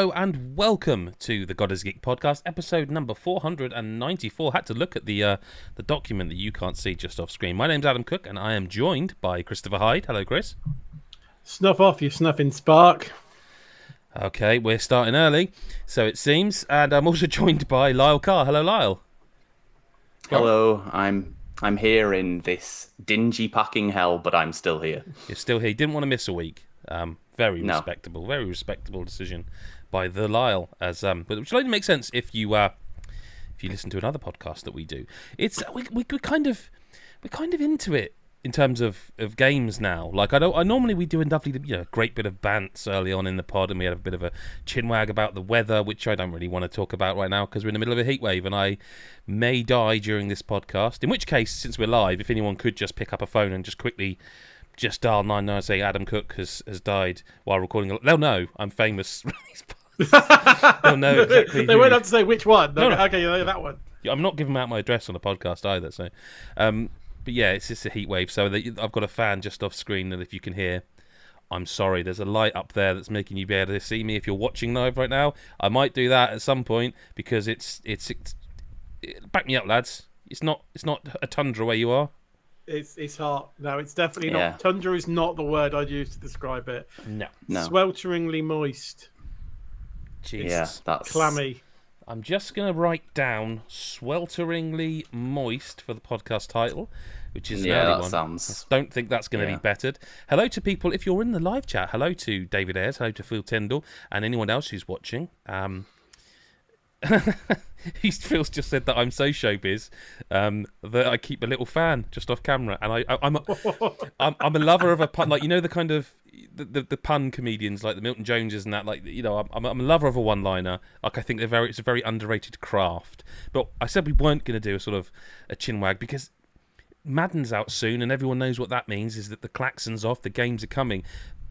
Hello and welcome to the God is Geek podcast, episode number 494. Had to look at the document that you can't see just off screen. My name's Adam Cook and I am joined by Christopher Hyde. Hello, Chris. Snuff off, you snuffing spark. Okay, we're starting early, so it seems. And I'm also joined by Lyle Carr. Hello, Lyle. Hello, I'm here in this dingy packing hell, but I'm still here. You're still here. You didn't want to miss a week. Very respectable decision by the Lyle. Which only makes sense if you listen to another podcast that we do. It's we're kind of into it in terms of games now. Like I normally we do a lovely, great bit of bants early on in the pod, and we had a bit of a chinwag about the weather, which I don't really want to talk about right now because we're in the middle of a heat wave, and I may die during this podcast. In which case, since we're live, if anyone could just pick up a phone and just quickly just dial 99 and say Adam Cook has died while recording. They'll know I'm famous. They'll know exactly. They won't have to say which one. No. Okay, that one. I'm not giving out my address on the podcast either. So, but yeah, it's just a heat wave. So I've got a fan just off screen, and if you can hear, I'm sorry. There's a light up there that's making you be able to see me. If you're watching live right now, I might do that at some point because it's back me up, lads. It's not a tundra where you are. It's hot. No, it's definitely not. Tundra is not the word I'd use to describe it. No. Swelteringly moist. Jesus. Yeah, that's clammy. I'm just going to write down swelteringly moist for the podcast title, which is an early one. Sounds... I don't think that's going to be bettered. Hello to people, if you're in the live chat, hello to David Ayres, hello to Phil Tyndall, and anyone else who's watching. Phil's just said that I'm so showbiz that I keep a little fan just off camera, and I'm a lover of a pun, like the kind of the pun comedians like the Milton Joneses and that, I'm a lover of a one-liner. Like I think it's a very underrated craft. But I said we weren't going to do a sort of a chinwag because Madden's out soon, and everyone knows what that means is that the klaxon's off, the games are coming.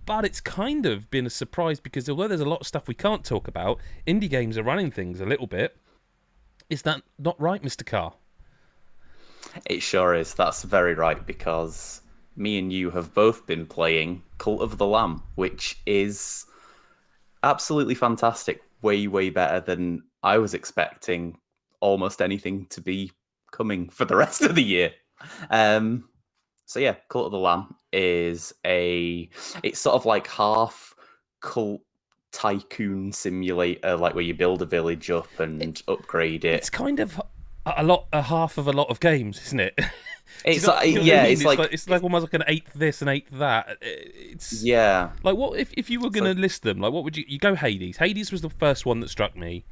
But it's kind of been a surprise because although there's a lot of stuff we can't talk about, indie games are running things a little bit. Is that not right, Mr. Carr? It sure is. That's very right, because me and you have both been playing Cult of the Lamb, which is absolutely fantastic. Way, way better than I was expecting almost anything to be coming for the rest of the year. So yeah, Cult of the Lamb is it's sort of like half cult tycoon simulator, like where you build a village up and upgrade it. It's kind of a half of a lot of games, isn't it? It's like almost like an eighth this and eighth that. It's like what if you were going to list them? Like what would you go? Hades. Hades was the first one that struck me.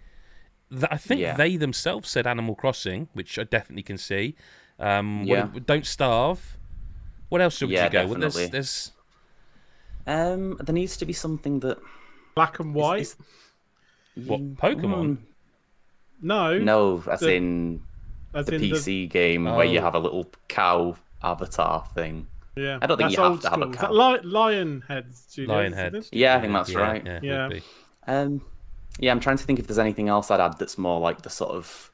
I think they themselves said Animal Crossing, which I definitely can see. Don't Starve. What else should you go? Definitely. There's there needs to be something that Black and White. What, Pokemon? No, as in the PC game where you have a little cow avatar thing. Yeah, I don't think you have to have a cow. Lionhead Studios. Lionhead. Yeah, I think that's right. Yeah. I'm trying to think if there's anything else I'd add that's more like the sort of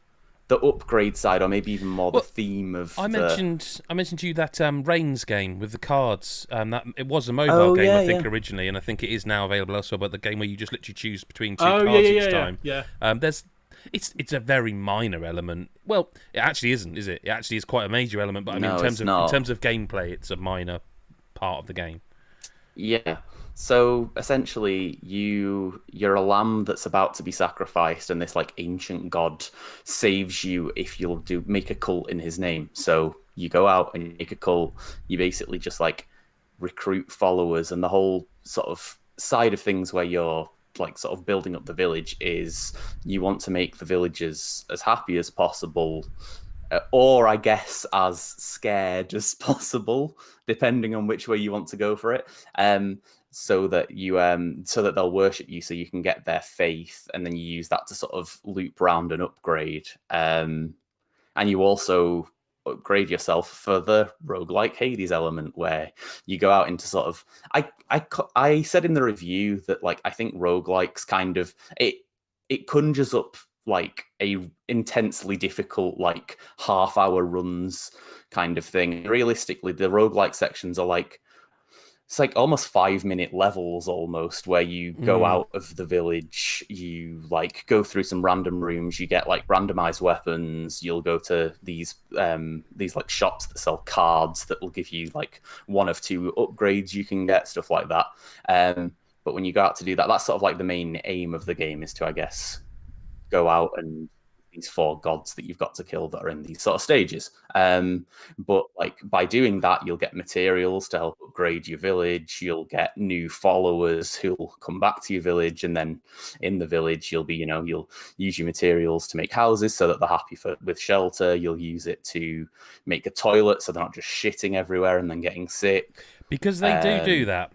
the upgrade side, or maybe even more the theme of. I mentioned to you that Reigns game with the cards. That it was a mobile game, I think, originally, and I think it is now available elsewhere. But the game where you just literally choose between two cards each time. Yeah. It's a very minor element. Well, it actually isn't, is it? It actually is quite a major element. But I mean, in terms of gameplay, it's a minor part of the game. Yeah. So essentially, you're a lamb that's about to be sacrificed, and this like ancient god saves you if you'll make a cult in his name. So you go out and you make a cult. You basically just like recruit followers, and the whole sort of side of things where you're like sort of building up the village is you want to make the villagers as happy as possible, or I guess as scared as possible, depending on which way you want to go for it. So that they'll worship you, so you can get their faith, and then you use that to sort of loop round and upgrade. And you also upgrade yourself for the roguelike Hades element, where you go out into sort of. I said in the review that like I think roguelikes kind of it conjures up like a intensely difficult like half-hour runs kind of thing. Realistically, the roguelike sections are like it's like almost 5-minute levels almost, where you go out of the village, you like go through some random rooms, you get like randomized weapons, you'll go to these like shops that sell cards that will give you like 1 of 2 upgrades you can get, stuff like that. But when you go out to do that, that's sort of like the main aim of the game, is to, I guess, go out and these 4 gods that you've got to kill that are in these sort of stages. But like by doing that, you'll get materials to help upgrade your village. You'll get new followers who'll come back to your village, and then in the village, you'll be, you'll use your materials to make houses so that they're happy with shelter. You'll use it to make a toilet so they're not just shitting everywhere and then getting sick. Because they do that.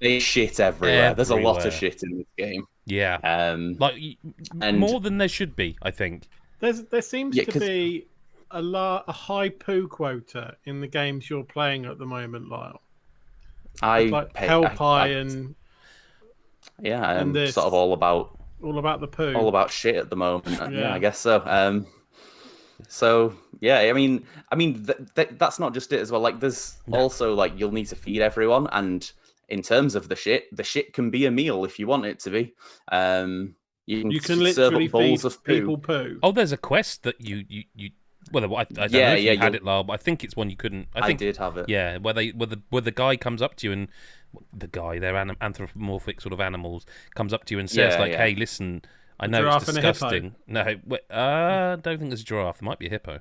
They shit everywhere. There's a lot of shit in this game. Yeah, and more than there should be, I think. There seems to be a high poo quota in the games you're playing at the moment, Lyle. Hellpie and I'm sort of all about the poo, all about shit at the moment. Yeah, I guess so. So yeah, I mean, that's not just it as well. Like, there's also like you'll need to feed everyone, and in terms of the shit can be a meal if you want it to be. You can literally serve up bowls feed of poo. people poo. Oh, there's a quest that you well, I don't know if you had it, Lyle, but I think it's one you couldn't. I did have it. Yeah, where the guy comes up to you, and the guy, they're anthropomorphic sort of animals, comes up to you and says "Hey, listen, I know it's disgusting." No, I don't think there's a giraffe. There might be a hippo.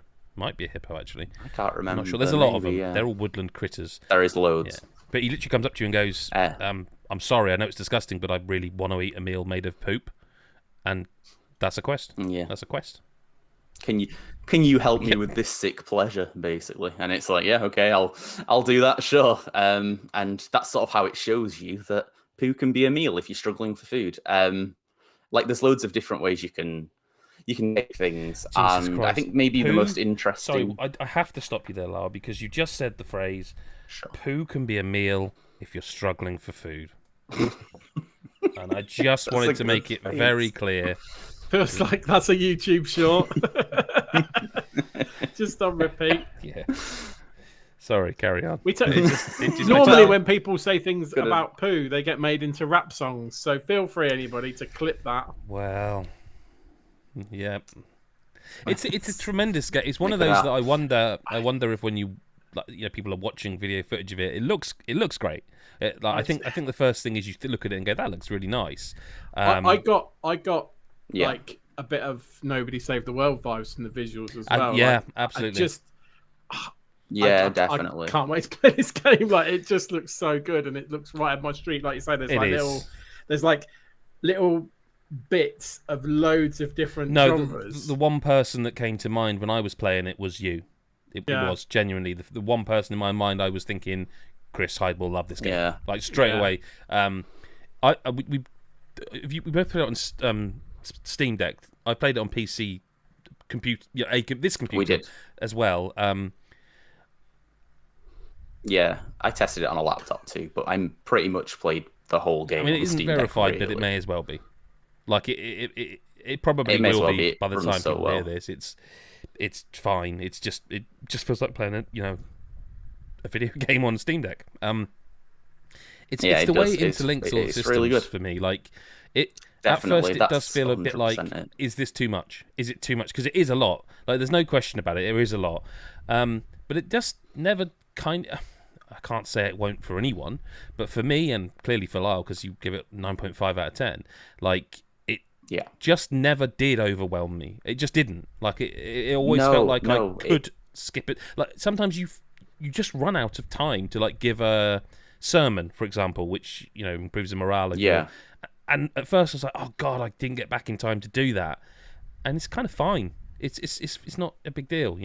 Actually. I can't remember. I'm not sure. There's a lot of them. Yeah. They're all woodland critters. There is loads. Yeah. But he literally comes up to you and goes, I'm sorry, I know it's disgusting, but I really want to eat a meal made of poop. And that's a quest. Yeah. That's a quest. Can you help me with this sick pleasure, basically? And it's like, yeah, okay, I'll do that, sure. And that's sort of how it shows you that poo can be a meal if you're struggling for food. Like, there's loads of different ways you can make things. Jesus and Christ. I think maybe the most interesting... Sorry, I have to stop you there, Lyle, because you just said the phrase, poo can be a meal if you're struggling for food. And I just wanted to make it very clear. Feels like that's a YouTube short. Just on repeat. Yeah. Sorry, carry on. Normally when people say things about poo, they get made into rap songs. So feel free, anybody, to clip that. Well, yeah. It's a tremendous game. It's one of those that I wonder if when people are watching video footage of it, it looks great. I think the first thing is you look at it and go, that looks really nice. I got like a bit of Nobody Saved the World vibes from the visuals as well. Yeah, absolutely. Definitely. I can't wait to play this game. Like, it just looks so good, and it looks right up my street. Like you say, there's like little bits of loads of different genres. The one person that came to mind when I was playing it was you. It was genuinely the one person in my mind. I was thinking, Chris Hyde will love this game. Yeah. Like, straight away. We both played it on Steam Deck. I played it on PC, this computer we did as well. Yeah, I tested it on a laptop too, but I'm pretty much played the whole game. I mean, it isn't verified, but it may as well be. Like, it probably will be by the time people hear this. It's fine. It just feels like playing a video game on Steam Deck. It's the way it interlinks all the systems really good for me. Like, at first it does feel a bit like, is this too much? Is it too much? Because it is a lot. Like, there's no question about it. There is a lot. But it just never I can't say it won't for anyone, but for me, and clearly for Lyle, because you give it 9.5 out of 10, like, just never did overwhelm me. It just didn't. Like, it always felt like I could skip it. Like, sometimes you just run out of time to, like, give a sermon, for example, which, improves the morale. And at first I was like, oh God, I didn't get back in time to do that. And it's kind of fine. It's not a big deal,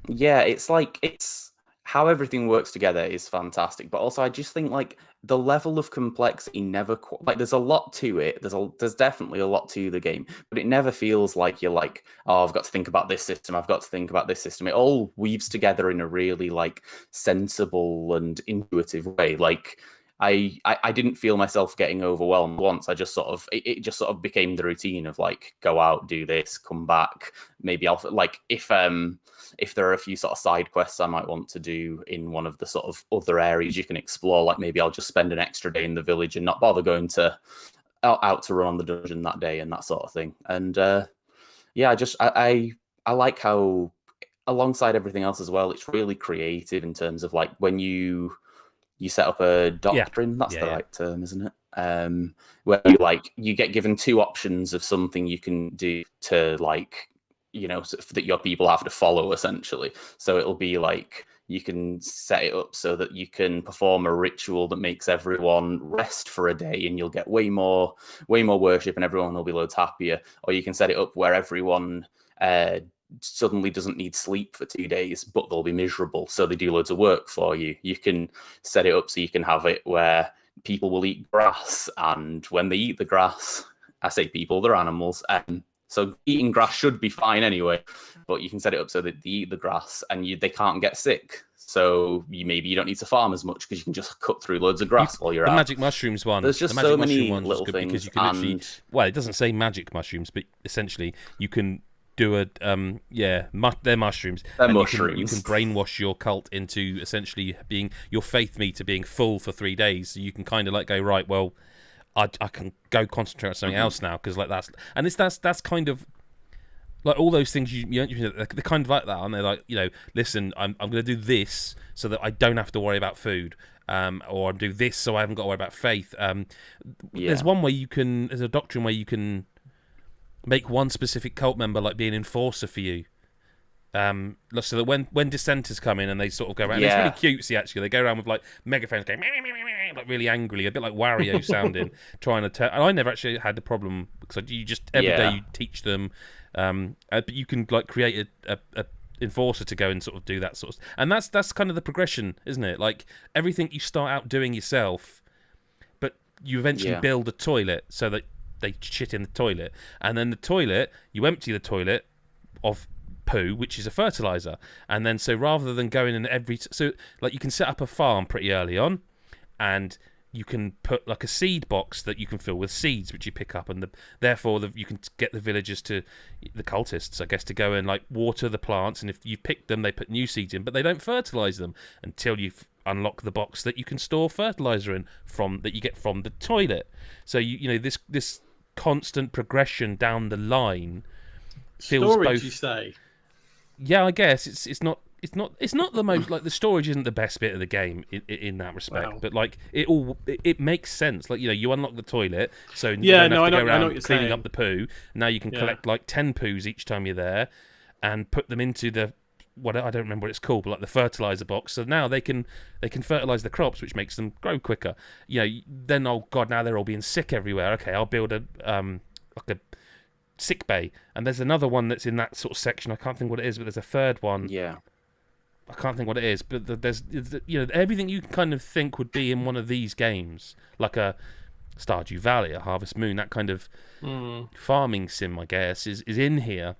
Yeah, it's how everything works together is fantastic, but also I just think, like, the level of complexity never like, there's a lot to it. There's definitely a lot to the game, but it never feels like you're like, oh, I've got to think about this system. I've got to think about this system. It all weaves together in a really, like, sensible and intuitive way. Like, I didn't feel myself getting overwhelmed once. I just sort of it just sort of became the routine of like go out, do this, come back. Maybe I'll like if there are a few sort of side quests I might want to do in one of the sort of other areas you can explore, like maybe I'll just spend an extra day in the village and not bother going to out to run on the dungeon that day and that sort of thing. And yeah, I like how alongside everything else as well, it's really creative in terms of like when you set up a doctrine. That's the right term, isn't it? Where you get given two options of something you can do to like, you know, that your people have to follow essentially. So it'll be like you can set it up so that you can perform a ritual that makes everyone rest for a day, and you'll get way more worship, and everyone will be loads happier. Or you can set it up where everyone suddenly doesn't need sleep for 2 days, but they'll be miserable, so they do loads of work for you. You can set it up so you can have it where people will eat grass, and when they eat the grass, I say people, they're animals, so eating grass should be fine anyway, but you can set it up so that they eat the grass and they can't get sick. So maybe you don't need to farm as much because you can just cut through loads of grass while you're out. The magic mushrooms one. There's just the so many little things. Because you can literally, well, it doesn't say magic mushrooms, but essentially you can do they're mushrooms. They're mushrooms. You can brainwash your cult into essentially being your faith meter being full for 3 days. So you can kind of like go, right, well, I can go concentrate on something else now because like that's kind of like all those things they're kind of like that, aren't they? Like, you know, listen, I'm going to do this so that I don't have to worry about food, or I'm do this so I haven't got to worry about faith. There's one way there's a doctrine where you can make one specific cult member like be an enforcer for you. So that when dissenters come in and they sort of go around, it's really cutesy actually. They go around with like megaphones going like really angrily, a bit like Wario sounding, trying to tell. And I never actually had the problem because you just every day you teach them, but you can like create a enforcer to go and sort of do that sort of. And that's kind of the progression, isn't it? Like everything you start out doing yourself, but you eventually build a toilet so that they shit in the toilet, and then the toilet you empty the toilet of poo, which is a fertilizer, and then so rather than going in so like you can set up a farm pretty early on, and you can put like a seed box that you can fill with seeds which you pick up, and therefore you can get the villagers the cultists, I guess, to go and like water the plants, and if you pick them they put new seeds in, but they don't fertilize them until you've unlocked the box that you can store fertilizer in that you get from the toilet. So you know this constant progression down the line feels storage, both. You say? Yeah, I guess it's not the most like the storage isn't the best bit of the game in that respect, but like it makes sense. Like, you know, you unlock the toilet, so you don't have to go around cleaning up the poo. Now you can collect like 10 poos each time you're there, and put them into the I don't remember what it's called, but like the fertilizer box. So now they can fertilize the crops, which makes them grow quicker. You know, then oh god, now they're all being sick everywhere. Okay, I'll build a like a sick bay, and there's another one that's in that sort of section. I can't think what it is, but there's a third one. Yeah, I can't think what it is, but there's you know everything you can kind of think would be in one of these games, like a Stardew Valley, a Harvest Moon, that kind of farming sim, I guess, is in here,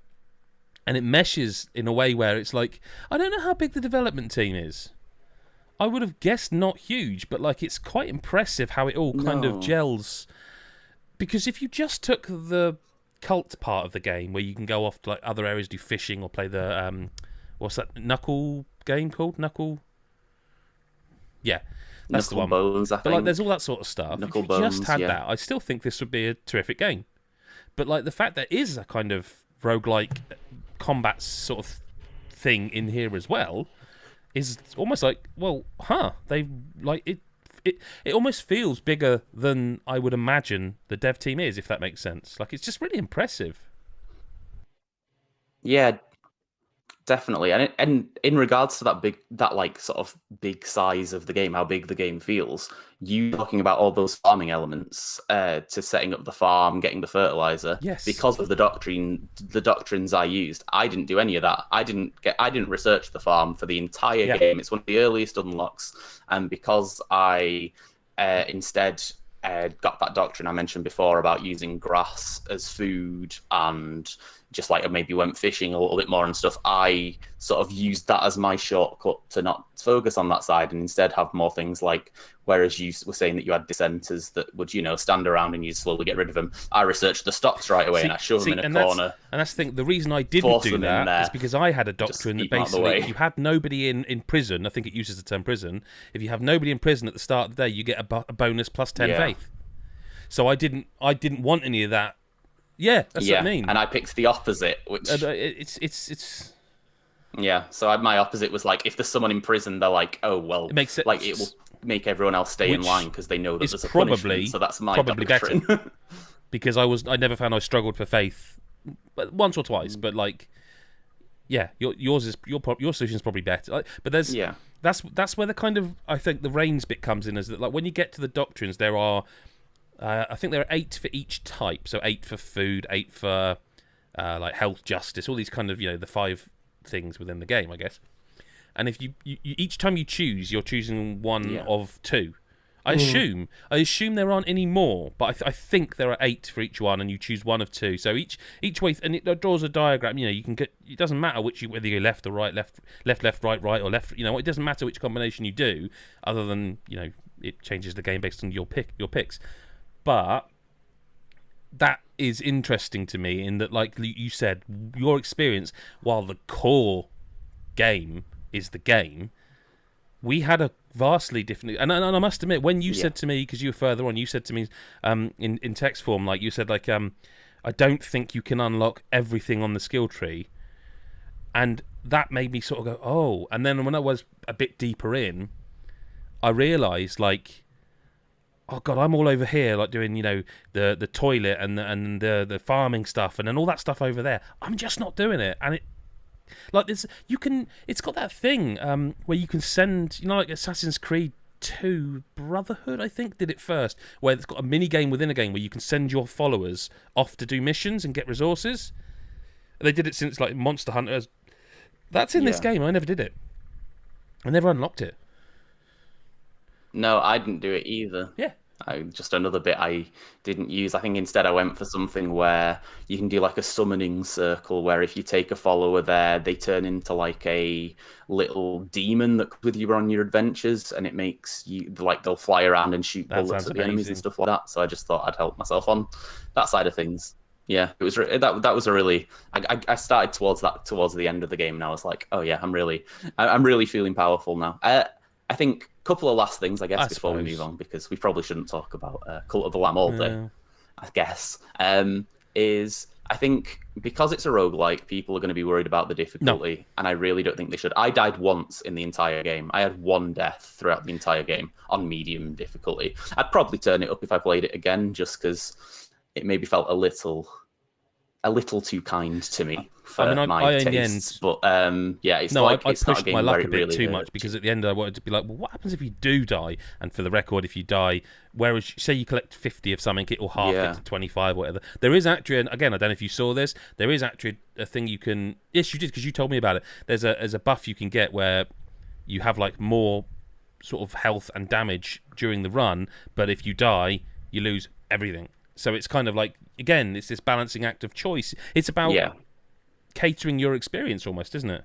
and it meshes in a way where it's like, I don't know how big the development team is. I would have guessed not huge, but like it's quite impressive how it all kind of gels. Because if you just took the cult part of the game where you can go off to like other areas, do fishing, or play the what's that Knuckle game called? Knuckle? Yeah, that's Knuckle the one. Bones, I think. But like there's all that sort of stuff. Knuckle if you Bones, just had that, I still think this would be a terrific game. But like the fact there is a kind of roguelike combat sort of thing in here as well is almost like, well, they like it. It almost feels bigger than I would imagine the dev team is, if that makes sense. Like, it's just really impressive. Yeah, definitely. And in regards to that like sort of big size of the game, how big the game feels, you talking about all those farming elements to setting up the farm, getting the fertilizer. Yes. Because of the doctrines I used, I didn't do any of that. I didn't research the farm for the entire game. It's one of the earliest unlocks, and because I instead got that doctrine I mentioned before about using grass as food and just like maybe went fishing a little bit more and stuff, I sort of used that as my shortcut to not focus on that side and instead have more things like, whereas you were saying that you had dissenters that would, stand around and you'd slowly get rid of them, I researched the stocks right away and I shoved them in a corner. And that's the thing, the reason I didn't do that is because I had a doctrine that basically, if you had nobody in prison, I think it uses the term prison, if you have nobody in prison at the start of the day, you get a bonus plus 10 faith. So I didn't want any of that. Yeah, that's what I mean. And I picked the opposite, which it's yeah. So my opposite was like, if there's someone in prison, they're like, oh well, it makes sense. Like it will make everyone else stay in line because they know that there's a punishment. So that's my doctrine. Better because I never found I struggled for faith, but once or twice. But like, yeah, your solution is probably better. But there's that's where the kind of, I think the reigns bit comes in, is that like when you get to the doctrines, there are. I think there are 8 for each type. So 8 for food, 8 for like health, justice, all these kind of, the 5 things within the game, I guess. And if you each time you choose, you're choosing one of 2. I assume there aren't any more, but I think there are 8 for each one, and you choose one of 2. So each way, and it draws a diagram. You can get. It doesn't matter whether you're left or right, left, right, or left. It doesn't matter which combination you do, other than it changes the game based on your picks. But that is interesting to me in that, like you said, your experience, while the core game is the game, we had a vastly different. And I must admit, when you said to me, because you were further on, you said to me in text form, like you said, like I don't think you can unlock everything on the skill tree, and that made me sort of go, oh. And then when I was a bit deeper in, I realised like, oh god, I'm all over here, like doing the toilet and the farming stuff, and then all that stuff over there. I'm just not doing it, and it like this. It's got that thing where you can send, like Assassin's Creed 2 Brotherhood, I think, did it first, where it's got a mini game within a game where you can send your followers off to do missions and get resources. They did it since like Monster Hunters. That's in this game. I never did it. I never unlocked it. No, I didn't do it either. Yeah. Just another bit I didn't use. I think instead I went for something where you can do like a summoning circle, where if you take a follower there, they turn into like a little demon that's with you on your adventures, and it makes you like they'll fly around and shoot bullets at the enemies and stuff like that. So I just thought I'd help myself on that side of things. Yeah, it was that was a really. I started towards the end of the game, and I was like, oh yeah, I'm really feeling powerful now. I think a couple of last things, I guess, before we move on, because we probably shouldn't talk about Cult of the Lamb all day, I guess, is I think because it's a roguelike, people are going to be worried about the difficulty, and I really don't think they should. I died once in the entire game. I had 1 death throughout the entire game on medium difficulty. I'd probably turn it up if I played it again, just because it maybe felt a little too kind to me for my tastes. But it's I it's pushed not a game my luck where it a bit really too much, because at the end I wanted to be like, well, what happens if you do die? And for the record, if you die, whereas say you collect 50 of something, it will half it to 25 or whatever. There is actually, and again, I don't know if you saw this, there is actually a thing you can. Yes, you did, because you told me about it. There's a buff you can get where you have like more sort of health and damage during the run, but if you die, you lose everything. So it's kind of like, again, it's this balancing act of choice. It's about catering your experience almost, isn't it?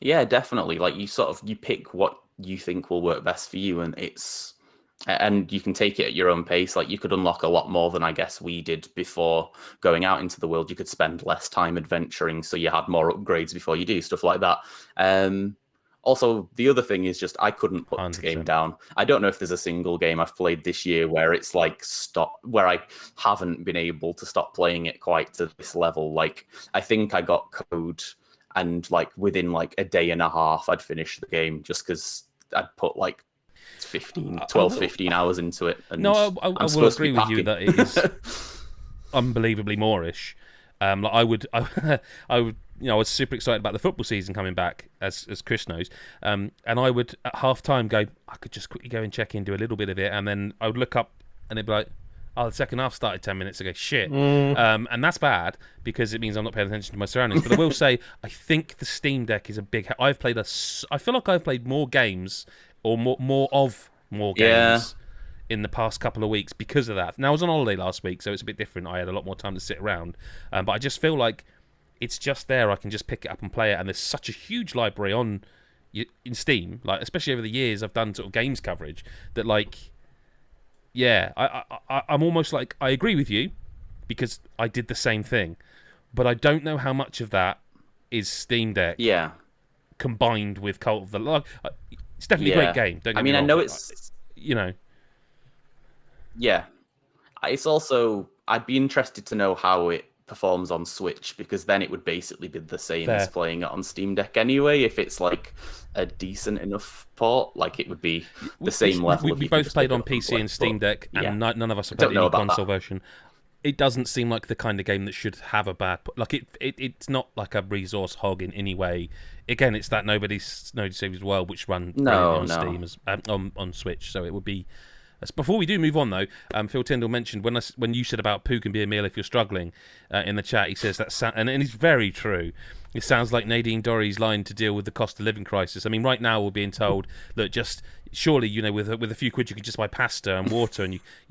Yeah, definitely. Like you pick what you think will work best for you, and you can take it at your own pace. Like you could unlock a lot more than I guess we did before going out into the world. You could spend less time adventuring, so you had more upgrades before you do stuff like that. Also, the other thing is just I couldn't put 100%. This game down. I don't know if there's a single game I've played this year where it's like where I haven't been able to stop playing it quite to this level. Like I think I got code, and like within like a day and a half, I'd finished the game just because I'd put like 15 hours into it. And I will agree with you that it is unbelievably Moorish. Like I would. I was super excited about the football season coming back, as Chris knows. And I would, at half-time, go, I could just quickly go and check in, do a little bit of it, and then I would look up, and it'd be like, oh, the second half started 10 minutes ago. Shit. And that's bad, because it means I'm not paying attention to my surroundings. But I will say, I think the Steam Deck is a big... I feel like I've played more games, or more games in the past couple of weeks because of that. Now, I was on holiday last week, so it's a bit different. I had a lot more time to sit around. But I just feel like it's just there. I can just pick it up and play it. And there's such a huge library in Steam, like especially over the years I've done sort of games coverage, that like, yeah, I'm almost like, I agree with you because I did the same thing. But I don't know how much of that is Steam Deck combined with Cult of the Lamb. It's definitely a great game. Don't get me wrong. I know it's... Yeah. It's also... I'd be interested to know how it performs on Switch, because then it would basically be the same as playing it on Steam Deck anyway. If it's like a decent enough port, like it would be the same level. We both played on PC and Steam Deck, and none of us have played any console version. It doesn't seem like the kind of game that should have a bad... Like, it's not like a resource hog in any way. Again, it's that Nobody Saves the World, which run on Steam, on Switch, so it would be... Before we do move on, though, Phil Tyndall mentioned, when you said about poo can be a meal if you're struggling, in the chat, he says that... And it's very true. It sounds like Nadine Dorry's line to deal with the cost of living crisis. I mean, right now we're being told, look, just... Surely, with a few quid you can just buy pasta and water,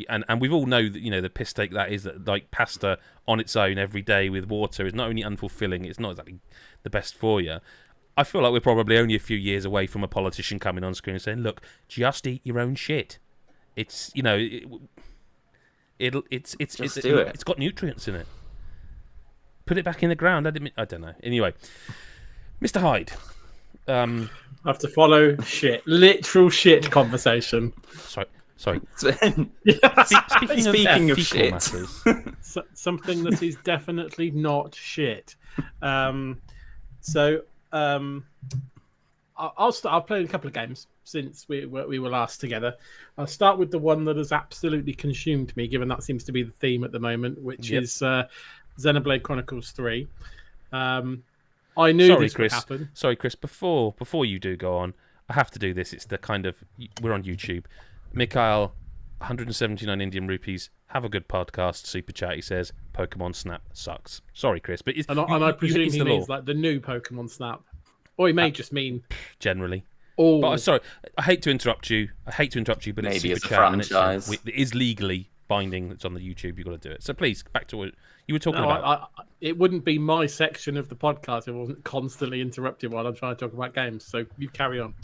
and we all know that the piss take that is, that like pasta on its own every day with water is not only unfulfilling, it's not exactly the best for you. I feel like we're probably only a few years away from a politician coming on screen and saying, "Look, just eat your own shit. It's it's got nutrients in it. Put it back in the ground." I don't know. Anyway, Mr. Hyde. I have to follow literal shit conversation. Sorry. Speaking of shit, matters. Something that is definitely not shit. I'll play a couple of games since we were last together. I'll start with the one that has absolutely consumed me, given that seems to be the theme at the moment, which is Xenoblade Chronicles 3. I knew this would happen. Sorry, Chris. Before you do go on, I have to do this. It's the kind of... We're on YouTube. Mikhail, 179 Indian rupees. Have a good podcast. Super chat. He says, Pokemon Snap sucks. Sorry, Chris, but I presume he means like the new Pokemon Snap. Or he may just mean... Generally. But sorry, I hate to interrupt you. But maybe it's Super it's a chat. franchise. And it is legally binding. It's on the YouTube. You've got to do it. So please, back to what you were talking about. It wouldn't be my section of the podcast if I wasn't constantly interrupted while I'm trying to talk about games. So you carry on.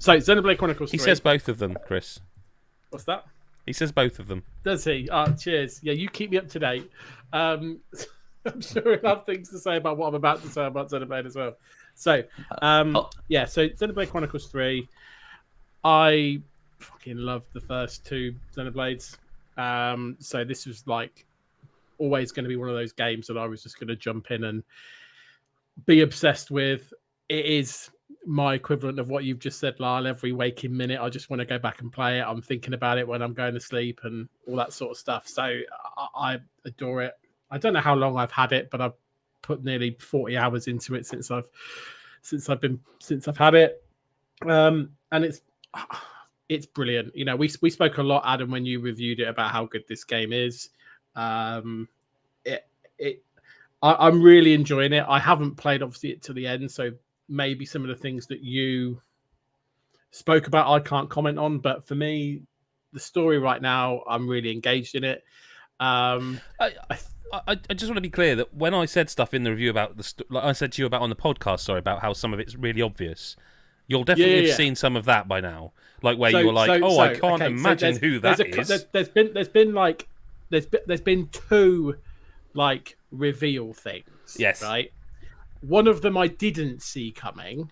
So Xenoblade Chronicles 3. He says both of them, Chris. What's that? He says both of them. Does he? Cheers. Yeah, you keep me up to date. I'm sure he'll have things to say about what I'm about to say about Xenoblade as well. So, so Xenoblade Chronicles 3. I fucking loved the first two Xenoblades. So this was like always going to be one of those games that I was just going to jump in and be obsessed with. It is my equivalent of what you've just said, Lyle. Every waking minute, I just want to go back and play it. I'm thinking about it when I'm going to sleep and all that sort of stuff. So I adore it. I don't know how long I've had it, but I've put nearly 40 hours into it since I've had it. And it's brilliant. We spoke a lot, Adam, when you reviewed it about how good this game is. I'm really enjoying it. I haven't played obviously it to the end, so maybe some of the things that you spoke about I can't comment on. But for me, the story right now, I'm really engaged in it. I just want to be clear that when I said stuff in the review about like I said to you about on the podcast, about how some of it's really obvious. You'll definitely have seen some of that by now, like where you were like, I can't imagine who that is. There's been two like reveal things. Yes. Right. One of them I didn't see coming,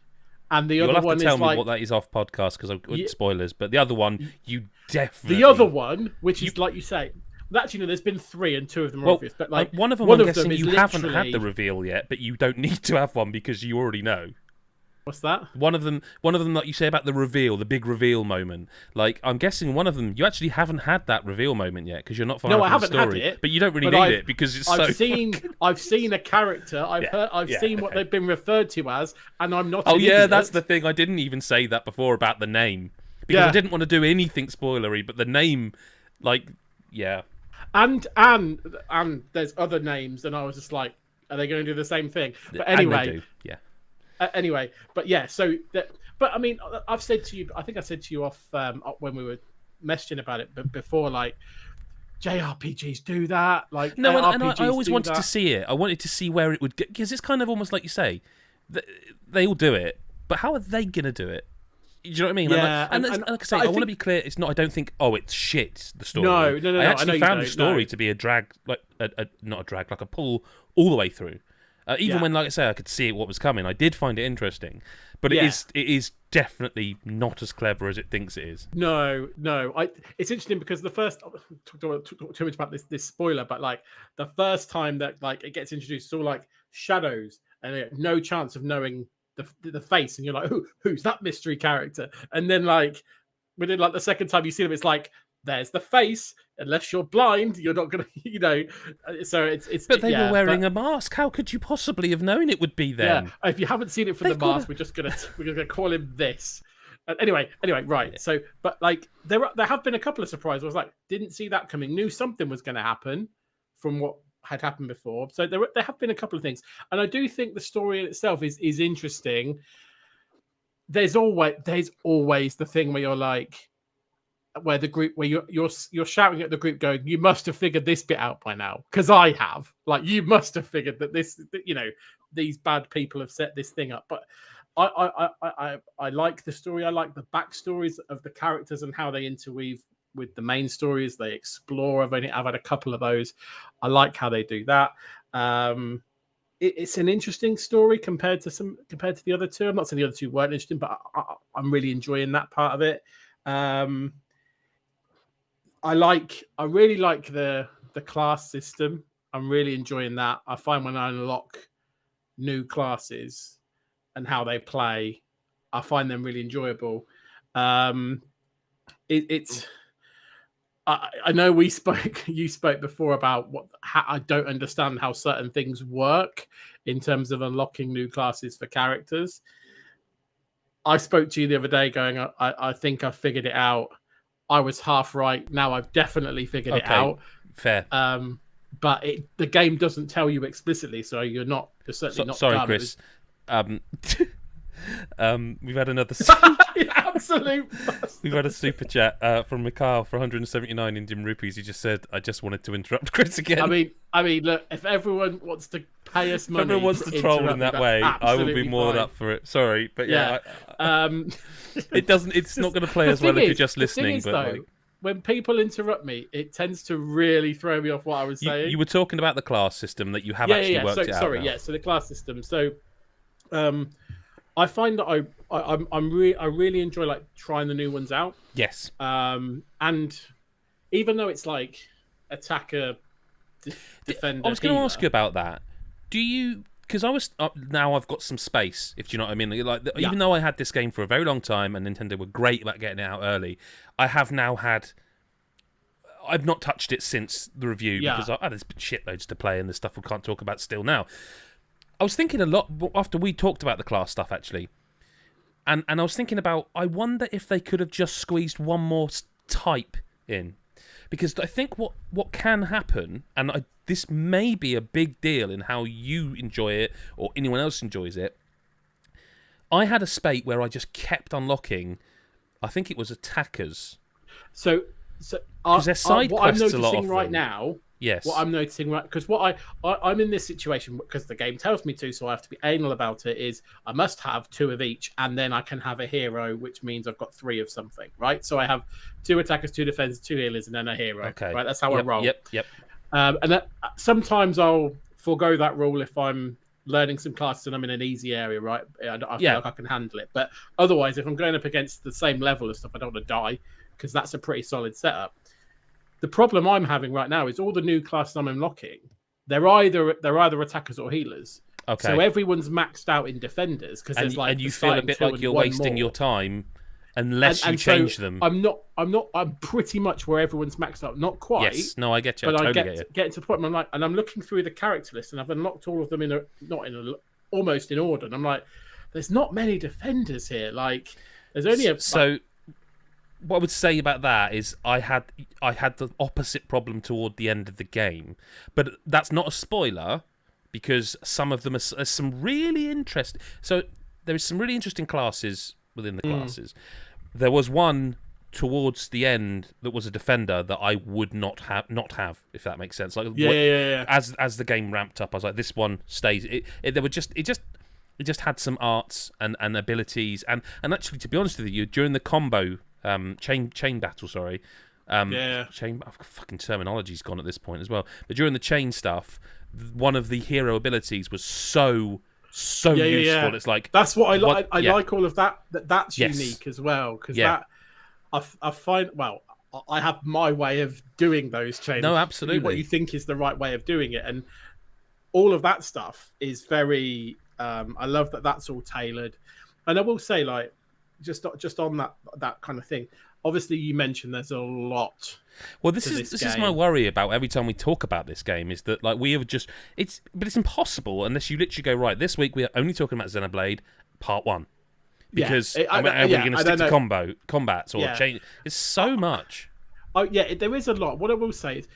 and the other one is You'll have to tell me what that is off podcast because I've spoilers. But the other one, you definitely. The other one, which is like you say. Actually, no, there's been three, and two of them are obvious. But like one of them, I'm guessing you haven't had the reveal yet, but you don't need to have one because you already know. What's that? One of them, like you say about the reveal, the big reveal moment. Like I'm guessing one of them, you actually haven't had that reveal moment yet because you're not far enough in the story. Had it, but you don't really need it because it's I've seen a character. I've seen what they've been referred to as, and I'm not. That's the thing. I didn't even say that before about the name because I didn't want to do anything spoilery. But the name, And there's other names, and I was just like, are they going to do the same thing? But anyway, but I mean, I've said to you, I think I said to you off when we were messaging about it, but before, like, JRPGs do that. Like, no, and RPGs I always do wanted that. to see it. I wanted to see where it would get, because it's kind of almost like you say, they all do it, but how are they gonna do it? Do you know what I mean? Yeah, and like I say, I want to be clear. It's not. I don't think. Oh, it's shit. The story. No. I actually found the story to be a drag, like not a drag, like a pull all the way through. Even when, like I say, I could see what was coming. I did find it interesting, but it is definitely not as clever as it thinks it is. No. It's interesting because the first talk too much about this spoiler, but like the first time that like it gets introduced, it's all like shadows and no chance of knowing the face, and you're like, who's that mystery character? And then like within like the second time you see them, it's like, there's the face. Unless you're blind, you're not gonna, So it's. But they were wearing a mask. How could you possibly have known it would be them? Yeah. If you haven't seen it from the mask, we're gonna call him this. Anyway, right. Yeah. So, but like there have been a couple of surprises. I was like, didn't see that coming. Knew something was going to happen from what had happened before. So there have been a couple of things, and I do think the story in itself is interesting. There's always the thing where you're like, where the group, where you're shouting at the group, going, "You must have figured this bit out by now," because I have. Like, you must have figured that this, these bad people have set this thing up. But I like the story. I like the backstories of the characters and how they interweave with the main stories. They explore. I've had a couple of those. I like how they do that. It's an interesting story compared to the other two. I'm not saying the other two weren't interesting, but I'm really enjoying that part of it. I really like the class system. I'm really enjoying that. I find when I unlock new classes and how they play, I find them really enjoyable. I know you spoke before about how I don't understand how certain things work in terms of unlocking new classes for characters. I spoke to you the other day going, I think I've figured it out. I was half right. Now I've definitely figured it out. Fair. But the game doesn't tell you explicitly, so you're certainly not. Sorry, Chris. We've had another. Absolute. We've had a super chat from Mikhail for 179 Indian rupees. He just said, "I just wanted to interrupt Chris again." I mean, look. If everyone wants to pay us money, if everyone wants to troll in that way, I will be more than up for it. Sorry, but yeah. It doesn't. It's not going to play as well if you're just listening. But when people interrupt me, it tends to really throw me off what I was saying. You were talking about the class system that you have actually worked it out. Sorry, now. So the class system. So, I find that I really enjoy like trying the new ones out. Yes. And even though it's like attacker, defender, I was going to ask you about that. Do you? Because now I've got some space. If you know what I mean. Even though I had this game for a very long time and Nintendo were great about getting it out early, I've not touched it since the review because there's shitloads to play and there's stuff we can't talk about still now. I was thinking a lot after we talked about the class stuff, actually. And I was thinking about, I wonder if they could have just squeezed one more type in. Because I think what can happen, and this may be a big deal in how you enjoy it or anyone else enjoys it. I had a spate where I just kept unlocking, I think it was attackers. So they're side what I'm quests a lot noticing of right them. now. Yes. What I'm noticing, right, because I'm in this situation because the game tells me to, so I have to be anal about it, is I must have 2 of each, and then I can have a hero, which means I've got 3 of something, right? So I have 2 attackers, 2 defenders, 2 healers, and then a hero. Okay. Right, that's how I roll. Yep. And sometimes I'll forego that rule if I'm learning some classes and I'm in an easy area, right? I feel like I can handle it. But otherwise, if I'm going up against the same level of stuff, I don't want to die, because that's a pretty solid setup. The problem I'm having right now is all the new classes I'm unlocking, they're either attackers or healers. Okay. So everyone's maxed out in defenders because there's like, and you feel a bit like you're wasting your time unless you change them. I'm pretty much where everyone's maxed out. Not quite. Yes. No, I get you. But I get to the point where I'm looking through the character list and I've unlocked all of them almost in order. And I'm like, there's not many defenders here. Like, there's only what I would say about that is I had the opposite problem toward the end of the game, but that's not a spoiler because some of them are some really interesting. So there is some really interesting classes within the classes. There was one towards the end that was a defender that I would not have, if that makes sense. Like yeah. As the game ramped up, I was like, this one stays. It just had some arts and abilities, and actually, to be honest with you, during the combo chain battle, sorry. Chain fucking terminology's gone at this point as well. But during the chain stuff, one of the hero abilities was so useful. Yeah. It's like that's what I like. I like all of that. That's unique as well, because that I find. Well, I have my way of doing those chains. No, absolutely. What you think is the right way of doing it, and all of that stuff is very. I love that. That's all tailored, and I will say, like, just on that kind of thing. Obviously, you mentioned there's a lot. Well, this is my worry about every time we talk about this game is that, like, we have just it's impossible unless you literally go, right, this week we are only talking about Xenoblade Part 1 because are we going to stick to combats or chain? It's so much. Oh yeah, there is a lot. What I will say is,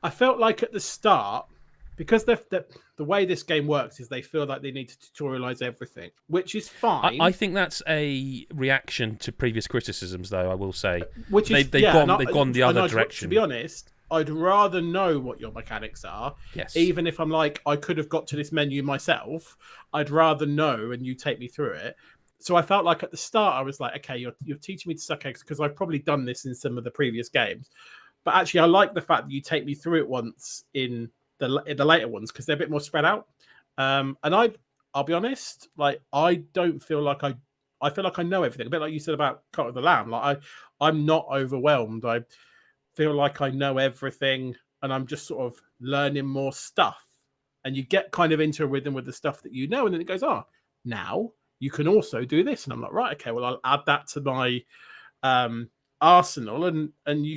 I felt like at the start, because the way this game works is they feel like they need to tutorialize everything, which is fine. I think that's a reaction to previous criticisms, though, I will say. Which is, they've gone the other direction. To be honest, I'd rather know what your mechanics are. Yes. Even if I'm like, I could have got to this menu myself, I'd rather know and you take me through it. So I felt like at the start, I was like, okay, you're teaching me to suck eggs because I've probably done this in some of the previous games. But actually, I like the fact that you take me through it once in the later ones because they're a bit more spread out. And I'll be honest, like, I don't feel like I feel like I know everything. A bit like you said about Cult of the Lamb. Like, I'm not overwhelmed. I feel like I know everything and I'm just sort of learning more stuff. And you get kind of into a rhythm with the stuff that you know, and then it goes, now you can also do this. And I'm like, right, okay, well, I'll add that to my arsenal. And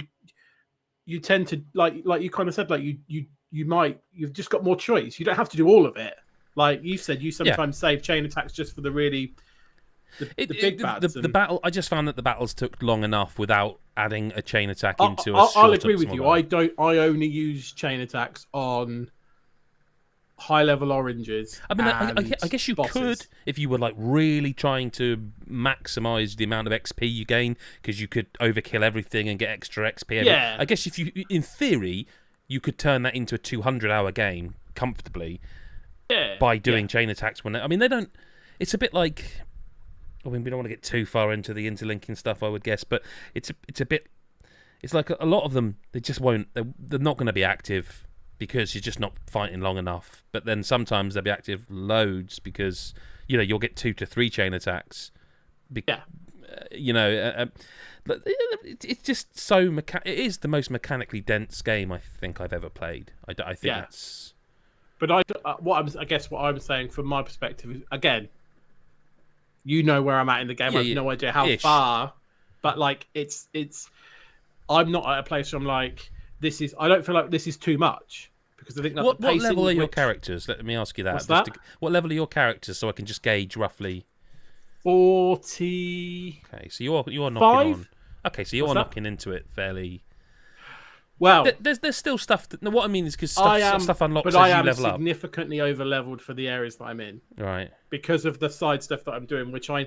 you tend to, like you kind of said, like you've just got more choice. You don't have to do all of it. Like you said, you sometimes save chain attacks just for the really the big bads. The battle. I just found that the battles took long enough without adding a chain attack into a. I'll agree with you. I only use chain attacks on high level oranges. I mean, I guess you could if you were like really trying to maximize the amount of XP you gain because you could overkill everything and get extra XP. I guess if you, in theory, you could turn that into a 200-hour game comfortably by doing chain attacks. They don't. It's a bit like. I mean, we don't want to get too far into the interlinking stuff, I would guess, but it's a bit. It's like a lot of them. They just won't. They're not going to be active because you're just not fighting long enough. But then sometimes they'll be active loads because you'll get 2 to 3 chain attacks. It's just so it is the most mechanically dense game I think I've ever played. I think that's. But what I'm saying from my perspective is, again, you know where I'm at in the game. I have no idea how far, but like it's. I'm not at a place where I'm like, this is. I don't feel like this is too much because I think that what level are your characters? Let me ask you that. What's that? What level are your characters so I can just gauge roughly? 40. Okay, so you're knocking on. Okay, so you're knocking into it fairly. Well, there's still stuff. What I mean is because stuff unlocks as you level up. But I am significantly over leveled for the areas that I'm in. Right. Because of the side stuff that I'm doing, which I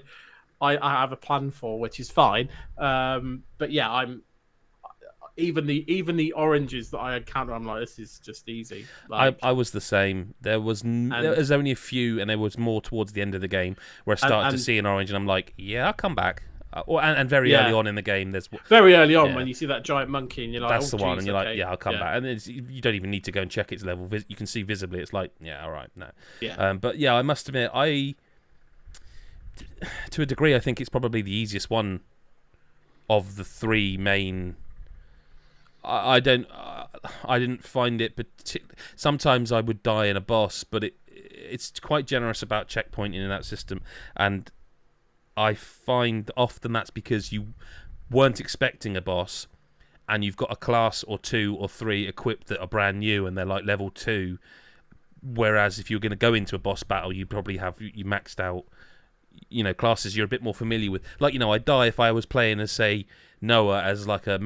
have a plan for, which is fine. But yeah, I'm even the oranges that I encounter, I'm like, this is just easy. Like, I was the same. There was only a few, and there was more towards the end of the game where I started to see an orange, and I'm like, yeah, I'll come back. And very early on in the game, there's very early on when you see that giant monkey, and you're like, that's the one, and you're like, yeah, I'll come back, and you don't even need to go and check its level. You can see visibly, it's like, yeah, all right, no, but yeah, I must admit, to a degree, I think it's probably the easiest one of the 3 main. I didn't find it sometimes I would die in a boss, but it's quite generous about checkpointing in that system, and I find often that's because you weren't expecting a boss and you've got a class or 2 or 3 equipped that are brand new and they're like level 2, whereas if you're going to go into a boss battle you probably have you maxed out classes you're a bit more familiar with. Like, I'd die if I was playing as, say, Noah as like a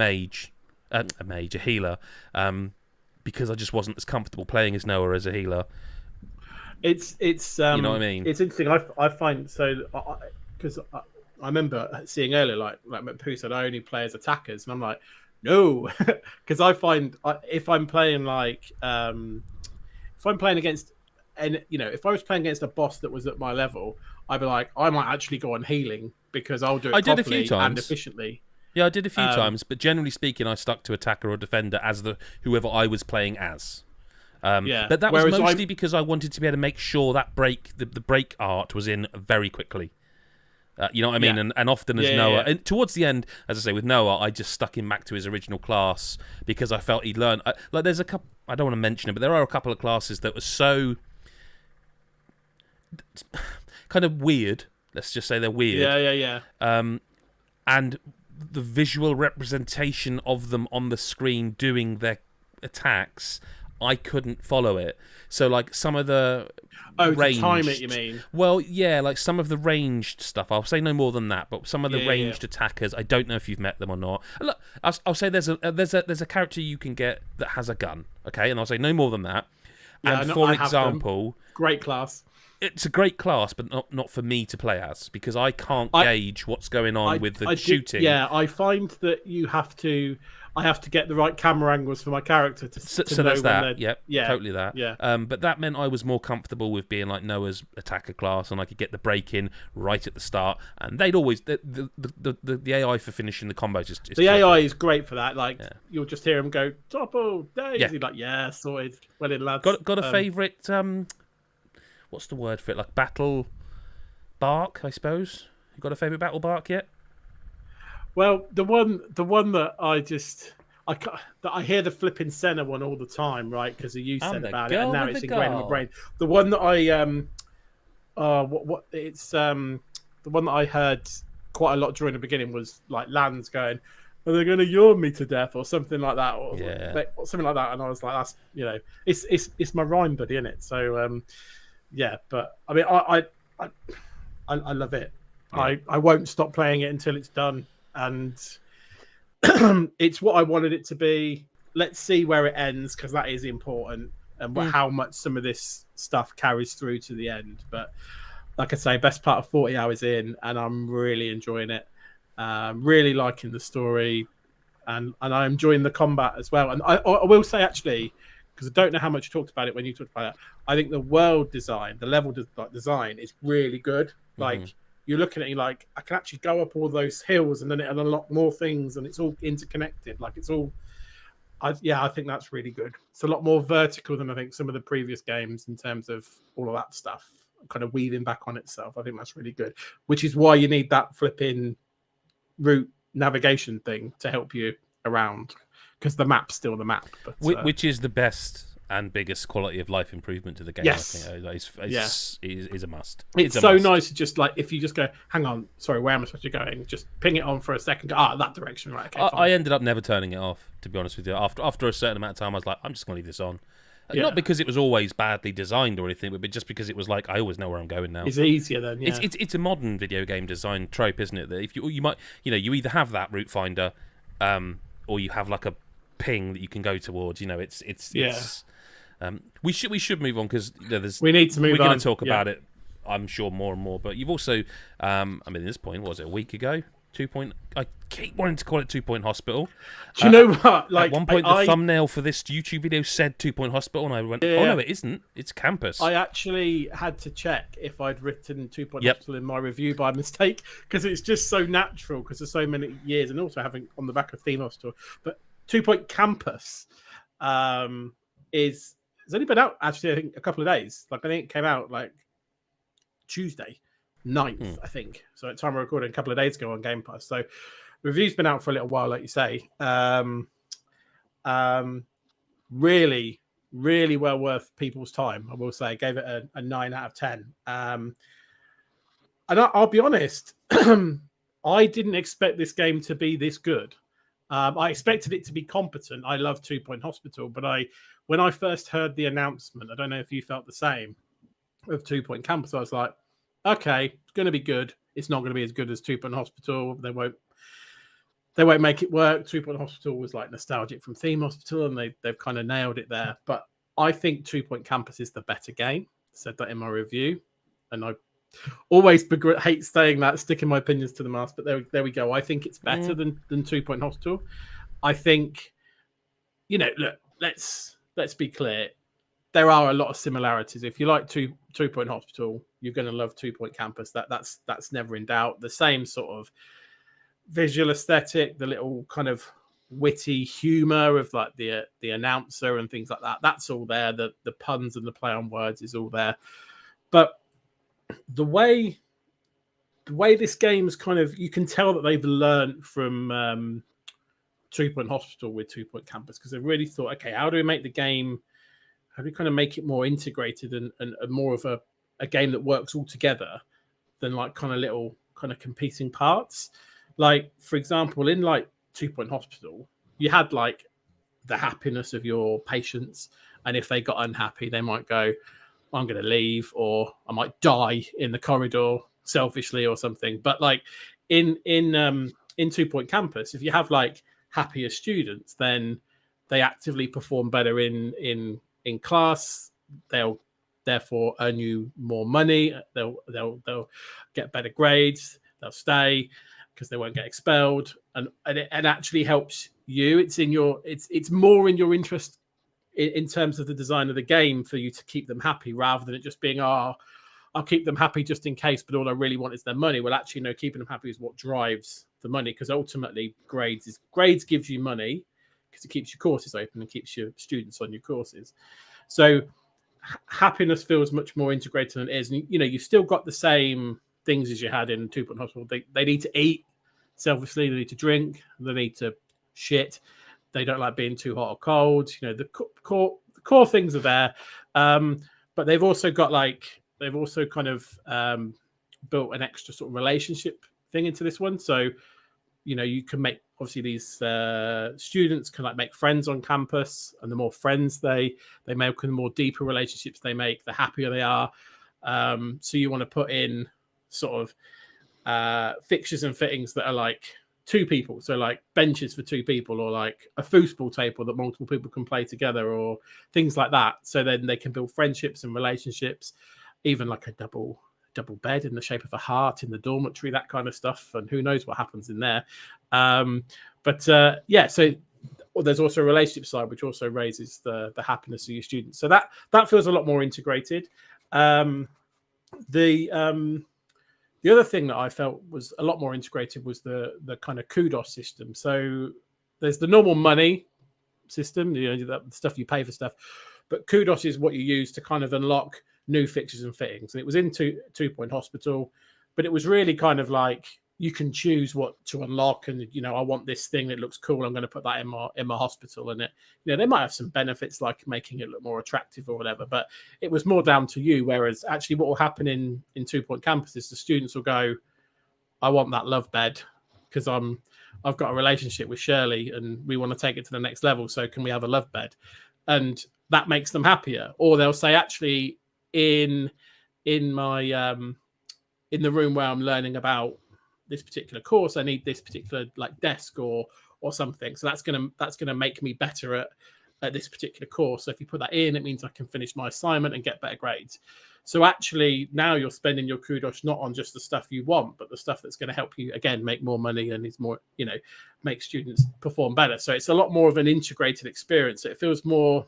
healer, because I just wasn't as comfortable playing as Noah as a healer. It's you know what I mean? It's interesting. I find so because I remember seeing earlier, like Pooh said, I only play as attackers, and I'm like, no, because I find if I'm playing like if I'm playing against, and if I was playing against a boss that was at my level, I'd be like, I might actually go on healing because I'll do it properly a few times. and efficiently. Yeah, I did a few times, but generally speaking, I stuck to attacker or defender as whoever I was playing as. But that was mostly because I wanted to be able to make sure that the break art was in very quickly. You know what I mean? And often as Noah, and towards the end, as I say, with Noah, I just stuck him back to his original class because I felt he'd learn. Like there's a couple, I don't want to mention it, but there are a couple of classes that were so kind of weird. Let's just say they're weird. Yeah. And the visual representation of them on the screen doing their attacks, I couldn't follow it. So like some of the ranged, to time it, you mean? Well, yeah, like some of the ranged stuff. I'll say no more than that. But some of the ranged attackers, I don't know if you've met them or not. Look, I'll say there's a character you can get that has a gun. Okay, and I'll say no more than that. Yeah, and for example, great class. It's a great class, but not for me to play as because I can't gauge what's going on with the shooting. I find that I have to get the right camera angles for my character to so know that's that. when Yeah, totally that. Yeah. But that meant I was more comfortable with being like Noah's attacker class, and I could get the break in right at the start. And they'd always the AI for finishing the combos is the AI is great for that. Like you'll just hear him go Topple Daisy, like sorted, well in lads. Got a favourite? What's the word for it? Like battle bark, I suppose. You got a favourite battle bark yet? Well, the one that I hear the flipping Senna one all the time, right? Because you said about it, and now it's ingrained in my brain. The one that the one that I heard quite a lot during the beginning was like Lands going, "Are they going to yawn me to death?" or something like that, or something like that. And I was like, "That's it's my rhyme buddy, isn't it?" So but I mean, I love it. Yeah. I won't stop playing it until it's done. And it's what I wanted it to be. Let's see where it ends because that is important and how much some of this stuff carries through to the end. But like I say, best part of 40 hours in, and I'm really enjoying it. Really liking the story, and I'm enjoying the combat as well. And I will say actually, because I don't know how much you talked about it when you talked about it, I think the world design, the level design is really good. Like. You're looking at it like, I can actually go up all those hills and then it unlock more things and it's all interconnected. Like it's all, I think that's really good. It's a lot more vertical than I think some of the previous games in terms of all of that stuff, kind of weaving back on itself. I think that's really good, which is why you need that flipping route navigation thing to help you around because the map's still the map. But, which is the best and biggest quality of life improvement to the game. Yes. I think is a must. It's so nice to just like, if you just go, hang on, sorry, where am I supposed to be going? Just ping it on for a second, go, that direction, right? Okay, I ended up never turning it off, to be honest with you. After a certain amount of time, I was like, I'm just going to leave this on. Not because it was always badly designed or anything, but just because it was like, I always know where I'm going now. It's easier then, yeah. It's a modern video game design trope, isn't it? That if you might, you either have that route finder, or you have like a ping that you can go towards. It's we should move on because we need to move on. We're going to talk about it, I'm sure, more and more. But you've also, at this point, what was it, a week ago? I keep wanting to call it 2 Point Hospital. Do you know what? Like, at one point, the thumbnail for this YouTube video said 2 Point Hospital, and I went, "Oh no, it isn't. It's Campus." I actually had to check if I'd written 2 Point Hospital in my review by mistake because it's just so natural because there's so many years, and also having on the back of Theme Hospital. But 2 Point Campus it's only been out actually I think a couple of days. Like I think it came out like Tuesday 9th, I think. So at time of recording a couple of days ago on Game Pass. So review's been out for a little while, like you say. Really, really well worth people's time, I will say. I gave it a 9 out of 10. And I'll be honest, I didn't expect this game to be this good. I expected it to be competent. I love 2 Point Hospital, but when I first heard the announcement, I don't know if you felt the same, of 2 Point Campus, I was like, okay, it's going to be good. It's not going to be as good as 2 Point Hospital. They won't make it work. 2 Point Hospital was like nostalgic from Theme Hospital, and they've kind of nailed it there. But I think 2 Point Campus is the better game. I said that in my review, and I always hate saying that, sticking my opinions to the mast, but there we go. I think it's better than 2 Point Hospital. I think, look, let's be clear. There are a lot of similarities. If you like 2 Point Hospital, you're going to love 2 Point Campus. That's never in doubt. The same sort of visual aesthetic, the little kind of witty humor of like the announcer and things like that. That's all there. The puns and the play on words is all there. But the way this game's kind of, you can tell that they've learned from 2 Point Hospital with 2 Point Campus, because they've really thought, okay, how do we make the game? How do we kind of make it more integrated and more of a game that works all together than like kind of little kind of competing parts? Like, for example, in like 2 Point Hospital, you had like the happiness of your patients. And if they got unhappy, they might go, I'm going to leave, or I might die in the corridor selfishly or something. But like in 2 Point Campus, if you have like happier students, then they actively perform better in class. They'll therefore earn you more money. They'll get better grades. They'll stay because they won't get expelled, and it actually helps you. It's more in your interest in terms of the design of the game for you to keep them happy, rather than it just being, I'll keep them happy just in case, but all I really want is their money. Well, actually, no, keeping them happy is what drives the money, because ultimately grades gives you money because it keeps your courses open and keeps your students on your courses. So happiness feels much more integrated than it is. And, you've still got the same things as you had in 2 Point Hospital. They need to eat selfishly. They need to drink. They need to shit. They don't like being too hot or cold. The core things are there. But they've also got kind of built an extra sort of relationship thing into this one. So, you can make, obviously these students can like make friends on campus, and the more friends they make, the more deeper relationships they make, the happier they are. So you want to put in sort of fixtures and fittings that are like 2 people. So like benches for 2 people, or like a foosball table that multiple people can play together, or things like that. So then they can build friendships and relationships, even like a double bed in the shape of a heart in the dormitory, that kind of stuff. And who knows what happens in there. So there's also a relationship side, which also raises the happiness of your students. So that feels a lot more integrated. The other thing that I felt was a lot more integrated was the kind of kudos system. So there's the normal money system, the stuff you pay for stuff, but kudos is what you use to kind of unlock new fixtures and fittings. And it was in 2 Point Hospital, but it was really kind of like you can choose what to unlock, and I want this thing that looks cool, I'm going to put that in my hospital. And it, they might have some benefits like making it look more attractive or whatever, but it was more down to you. Whereas actually what will happen in 2 Point Campus is the students will go, I want that love bed because I've got a relationship with Shirley and we want to take it to the next level, so can we have a love bed? And that makes them happier. Or they'll say, actually, in my in the room where I'm learning about this particular course, I need this particular like desk or something. So that's gonna make me better at this particular course. So if you put that in, it means I can finish my assignment and get better grades. So actually now you're spending your kudos not on just the stuff you want, but the stuff that's going to help you again make more money and is more, make students perform better. So it's a lot more of an integrated experience. It feels more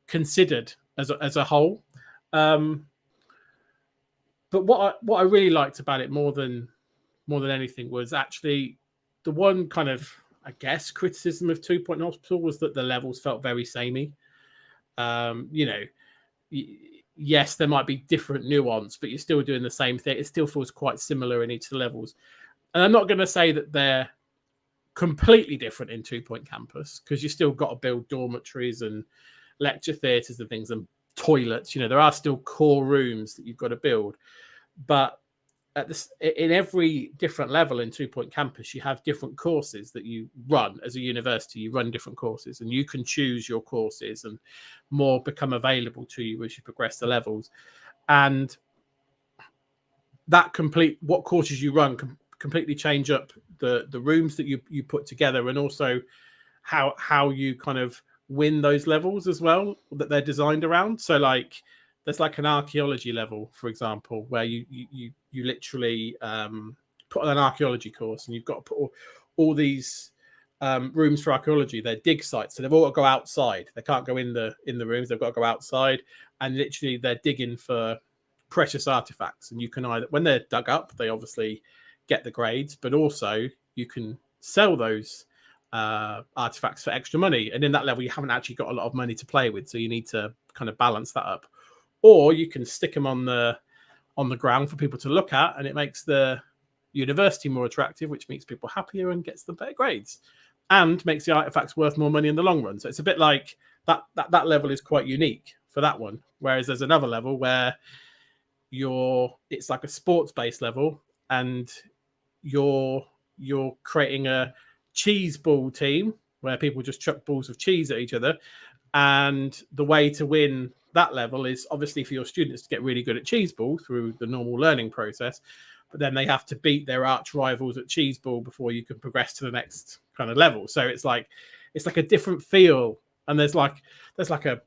considered as a whole. But what I really liked about it more than anything was actually the one kind of, I guess, criticism of 2 Point Hospital was that the levels felt very samey. Yes, there might be different nuance, but you're still doing the same thing. It still feels quite similar in each of the levels. And I'm not going to say that they're completely different in 2 Point Campus, because you still got to build dormitories and lecture theatres and things and toilets. There are still core rooms that you've got to build. But in every different level in 2 Point Campus, you have different courses that you run as a university. You run different courses, and you can choose your courses, and more become available to you as you progress the levels. And that what courses you run completely change up the rooms that you put together, and also how you kind of win those levels as well that they're designed around. So like there's like an archaeology level, for example, where you literally put on an archaeology course, and you've got to put all these rooms for archaeology. They're dig sites, so they've all got to go outside. They can't go in the rooms. They've got to go outside, and literally they're digging for precious artifacts. And you can either, when they're dug up, they obviously get the grades, but also you can sell those artifacts for extra money. And in that level, you haven't actually got a lot of money to play with, so you need to kind of balance that up. Or you can stick them on the ground for people to look at, and it makes the university more attractive, which makes people happier and gets them better grades, and makes the artifacts worth more money in the long run. So it's a bit like that level is quite unique for that one. Whereas there's another level where it's like a sports-based level, and you're creating a cheese ball team where people just chuck balls of cheese at each other. And the way to win that level is obviously for your students to get really good at cheese ball through the normal learning process, but then they have to beat their arch rivals at cheese ball before you can progress to the next kind of level. So it's like a different feel. And there's like a,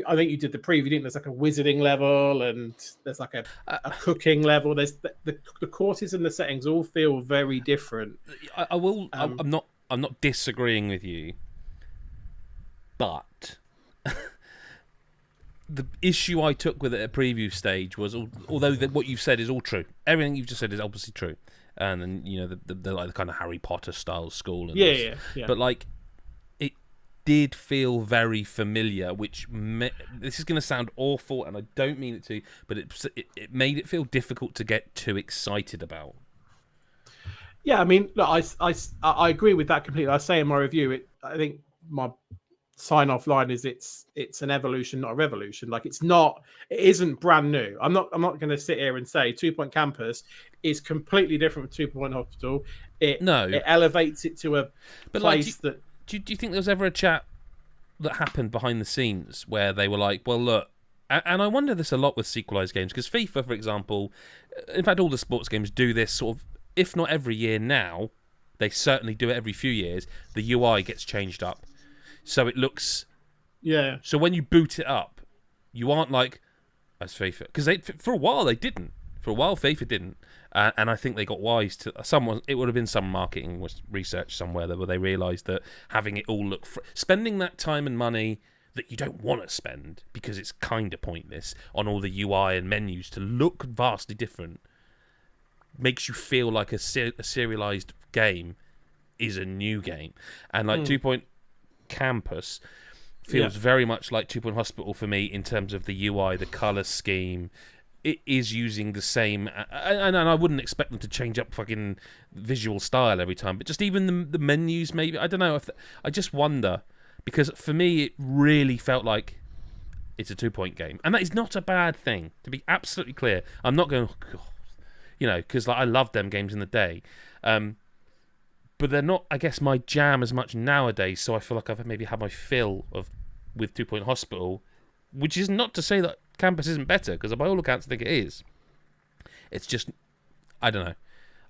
I think you did the preview, didn't? There's like a wizarding level, and there's like a cooking level. There's the courses and the settings all feel very different. I will. I'm not disagreeing with you, but the issue I took with it at preview stage was, although what you've said is all true, everything you've just said is obviously true, and then the like the kind of Harry Potter style school, and yeah. But like, it did feel very familiar, which this is going to sound awful, and I don't mean it to, but it made it feel difficult to get too excited about. Yeah, I mean, look, I agree with that completely. I say in my review, I think my sign-off line is it's an evolution, not a revolution. Like it isn't brand new. I'm not going to sit here and say 2 Point Campus is completely different from 2 Point Hospital. It elevates it to a place that. Do you think there was ever a chat that happened behind the scenes where they were like, well, look, and I wonder this a lot with sequelized games, because FIFA, for example, in fact, all the sports games do this sort of, if not every year now, they certainly do it every few years. The UI gets changed up, so it looks. Yeah. So when you boot it up, you aren't like, that's FIFA, because for a while they didn't. For a while, FIFA didn't. And I think they got wise to someone. It would have been some marketing research somewhere where they realised that having it all look, spending that time and money that you don't want to spend because it's kind of pointless on all the UI and menus to look vastly different, makes you feel like a serialized game is a new game. And like 2 Point Campus feels very much like 2 Point Hospital for me in terms of the UI, the color scheme. It is using the same, and I wouldn't expect them to change up fucking visual style every time, but just even the menus, maybe. I don't know. I just wonder, because for me, it really felt like it's a 2 Point game, and that is not a bad thing. To be absolutely clear, I'm not going, because like I loved them games in the day, but they're not, I guess, my jam as much nowadays. So I feel like I've maybe had my fill with 2 Point Hospital, which is not to say that Campus isn't better, because by all accounts I think it is. It's just, I don't know.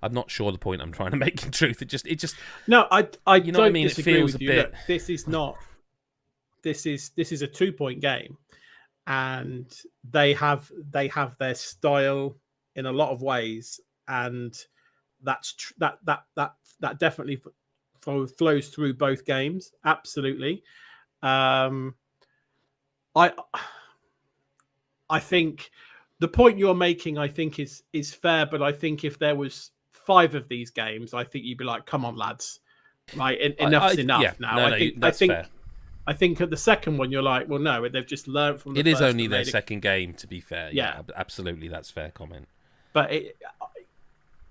I'm not sure the point I'm trying to make in truth. It just no, I you know don't what I mean? disagree It feels with a you. bit. Look, this is a 2 Point game, and they have their style in a lot of ways, and that definitely flows through both games. Absolutely. I think the point you're making, I think, is fair, but I think if there was 5 of these games, I think you'd be like, "Come on, lads, right? Enough's enough yeah, now." No, that's fair. I think at the second one, you're like, "Well, no, they've just learned from the It first is only and their made it." second game, to be fair. Yeah. Absolutely, that's a fair comment. But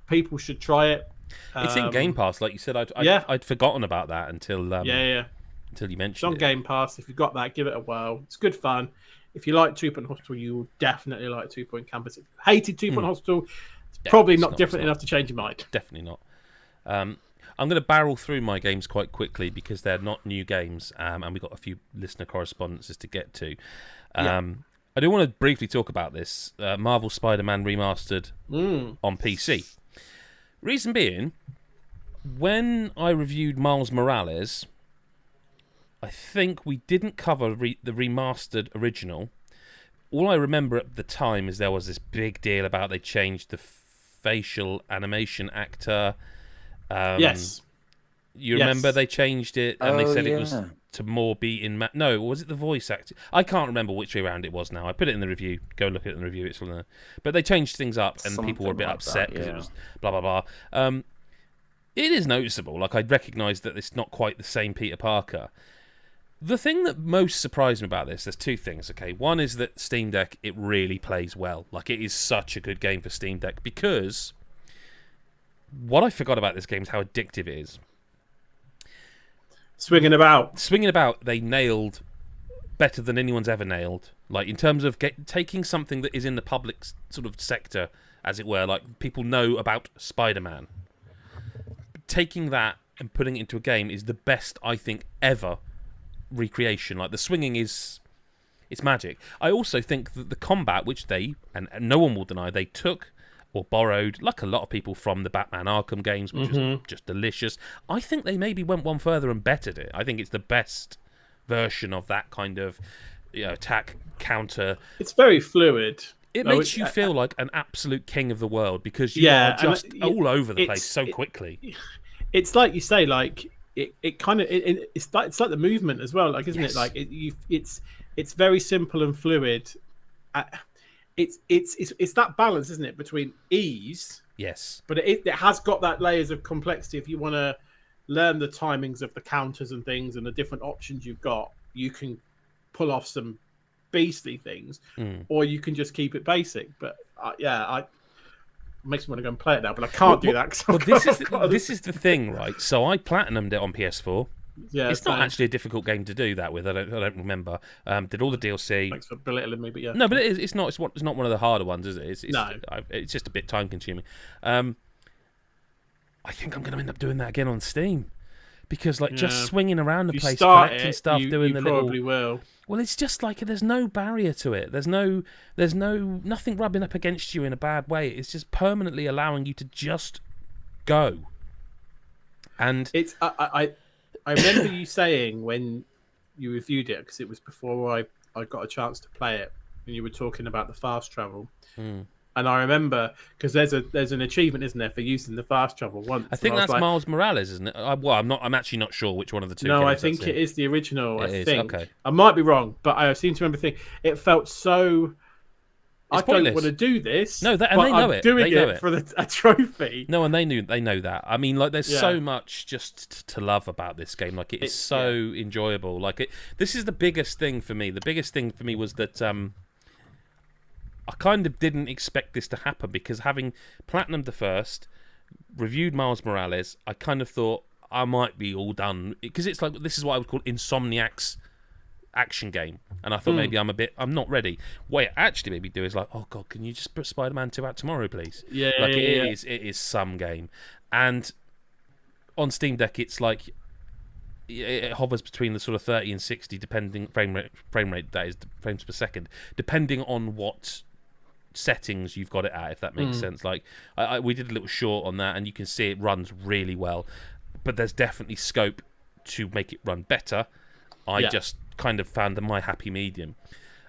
people should try it. It's in Game Pass, like you said. I'd forgotten about that until until you mentioned It's on Game Pass. If you've got that, give it a whirl. It's good fun. If you like 2 Point Hospital, you will definitely like 2 Point Campus. If you hated 2 Point Hospital, it's probably not different enough to change your mind. Definitely not. I'm going to barrel through my games quite quickly because they're not new games, and we've got a few listener correspondences to get to. I do want to briefly talk about this Marvel Spider-Man Remastered on PC. Reason being, when I reviewed Miles Morales, I think we didn't cover the remastered original, all I remember at the time is there was this big deal about they changed the facial animation actor. Yes. You remember they changed it and they said it was to more be in... No, was it the voice actor? I can't remember which way around it was now. I put it in the review. Go look at it in the review. It's on there. But they changed things up and people were a bit upset because it was blah, blah, blah. It is noticeable. Like, I recognise that it's not quite the same Peter Parker. The thing that most surprised me about this, there's two things, okay? One is that Steam Deck, it really plays well. Like, it is such a good game for Steam Deck because what I forgot about this game is how addictive it is. Swinging about, they nailed better than anyone's ever nailed. Like, in terms of taking something that is in the public sort of sector, as it were, like people know about Spider-Man. Taking that and putting it into a game is the best, I think, ever recreation. Like, the swinging it's magic. I also think that the combat, which they, and no one will deny, they took or borrowed, like a lot of people, from the Batman Arkham games, which was just delicious. I think they maybe went one further and bettered it. I think it's the best version of that kind of attack, counter. It's very fluid. It makes you feel like an absolute king of the world because you are just all over the place so quickly. It's like you say, like it's like the movement as well, like, isn't it? Like it's very simple and fluid. It's that balance, isn't it, between ease, but it has got that layers of complexity. If you want to learn the timings of the counters and things and the different options you've got, you can pull off some beastly things, or you can just keep it basic. But it makes me want to go and play it now, but I can't do that. This is the thing, right? So I platinumed it on PS4. Yeah, it's not actually a difficult game to do that with. I don't remember. Did all the DLC. Thanks for belittling me, but yeah. No, but it's not one of the harder ones, is it? No. It's just a bit time consuming. I think I'm going to end up doing that again on Steam because just swinging around the place, collecting stuff, doing the little. You probably will. Well, it's just like there's no barrier to it. There's nothing rubbing up against you in a bad way. It's just permanently allowing you to just go. And it's I remember you saying when you reviewed it, because it was before I got a chance to play it, and you were talking about the fast travel. And I remember, because there's an achievement, isn't there, for using the fast travel once. I think that's Miles Morales, isn't it? I'm actually not sure which one of the two. No, I think it is the original. I think. Okay. I might be wrong, but I seem to remember thinking it felt so. It's I pointless. don't want to do this. No, and they know it. Doing they know it for a trophy. No, and they know that. I mean, like, there's so much just to love about this game. Like, it's so enjoyable. Like, this is the biggest thing for me. The biggest thing for me was that I kind of didn't expect this to happen because having platinumed the first, reviewed Miles Morales, I kind of thought I might be all done because it's like this is what I would call Insomniac's action game, and I thought maybe I'm not ready. What it actually made me do is like, oh god, can you just put Spider-Man 2 out tomorrow, please? It is some game. And on Steam Deck, it's like it hovers between the sort of 30 and 60 depending frame rate, that is frames per second, depending on what settings you've got it at, if that makes sense. Like we did a little short on that, and you can see it runs really well, but there's definitely scope to make it run better. I just kind of found my happy medium.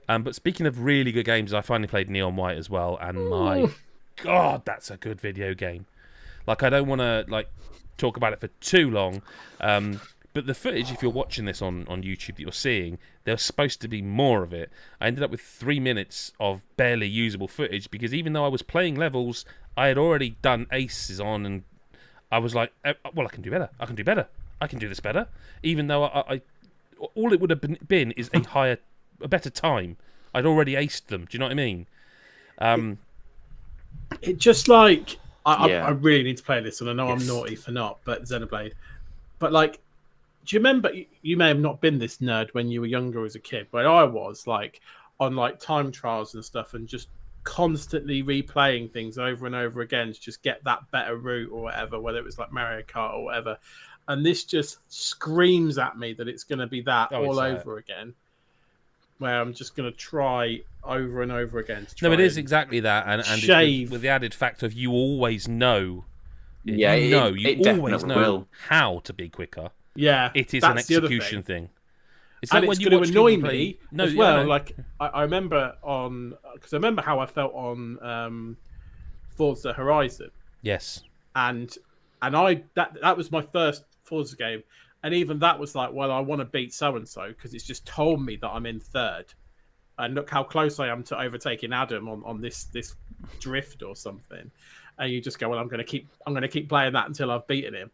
But speaking of really good games, I finally played Neon White as well, and my god, that's a good video game. Like, I don't want to talk about it for too long, but the footage, if you're watching this on YouTube that you're seeing, there's supposed to be more of it. I ended up with 3 minutes of barely usable footage because even though I was playing levels I had already done aces on, and I was like, well, I can do better, I can do this better, even though I all it would have been is a better time. I'd already aced them. Do you know what I mean? It just like I really need to play this, and I know I'm naughty for not, but Xenoblade. But like, do you remember? You may have not been this nerd when you were younger as a kid, but I was like on like time trials and stuff, and just constantly replaying things over and over again to just get that better route or whatever, whether it was like Mario Kart or whatever. And this just screams at me that it's going to be that all over again, where I'm just going to try over and over again. No, it is exactly that, and with the added fact of you always know. Yeah, you always know how to be quicker. Yeah, it is an execution thing. And it's going to annoy me as well. Like I remember because I remember how I felt on Forza Horizon. Yes. And that was my first Forza game, and even that was like, well, I want to beat so and so because it's just told me that I'm in third, and look how close I am to overtaking Adam on this drift or something, and you just go, well, I'm going to keep playing that until I've beaten him.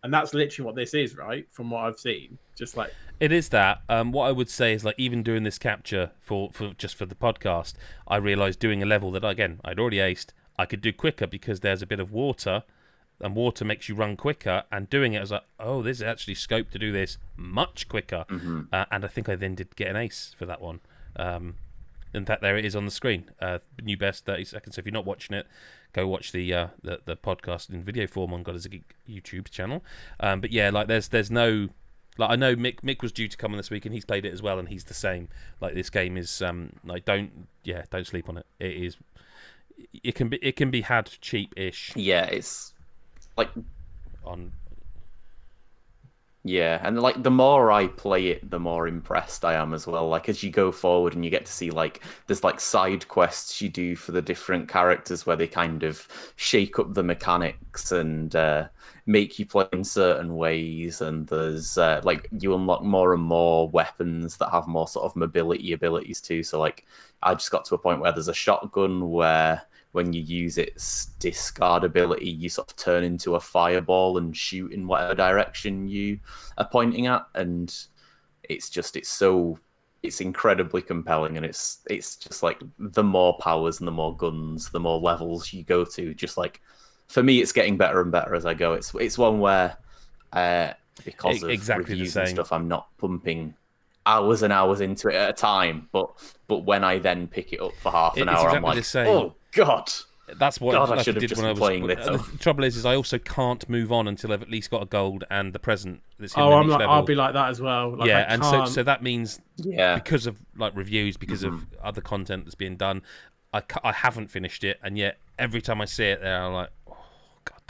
And that's literally what this is, right? From what I've seen, just like it is that. What I would say is, like, even doing this capture for the podcast, I realised doing a level that I'd already aced, I could do quicker because there's a bit of water, and water makes you run quicker. And doing it, I was like, oh, there's actually scope to do this much quicker. Mm-hmm. And I think I then did get an ace for that one. In fact, there it is on the screen. New best 30 seconds. So if you're not watching it, go watch the podcast in video form on God is a Geek YouTube channel. But yeah, like there's no, like, I know Mick was due to come on this week and he's played it as well, and he's the same. Like, this game is like, don't sleep on it. It can be had cheap-ish. Yeah, it's like on. Yeah, and like the more I play it, the more impressed I am as well. Like, as you go forward and you get to see, like, there's like side quests you do for the different characters where they kind of shake up the mechanics and make you play in certain ways, and there's like, you unlock more and more weapons that have more sort of mobility abilities too. So like, I just got to a point where there's a shotgun where when you use its discard ability, you sort of turn into a fireball and shoot in whatever direction you are pointing at, and it's incredibly compelling, and it's just like, the more powers and the more guns, the more levels you go to. Just like, for me, it's getting better and better as I go. It's one where because of exactly reviews and stuff, I'm not pumping hours and hours into it at a time, but when I then pick it up for half an hour, I'm like, oh God. That's what I should have just been playing this. The trouble is I also can't move on until I've at least got a gold and the present that's in each level. I'll be like that as well. Like, yeah, and so that means, because of like reviews, because of other content that's being done, I haven't finished it, and yet every time I see it there, I'm like, oh, God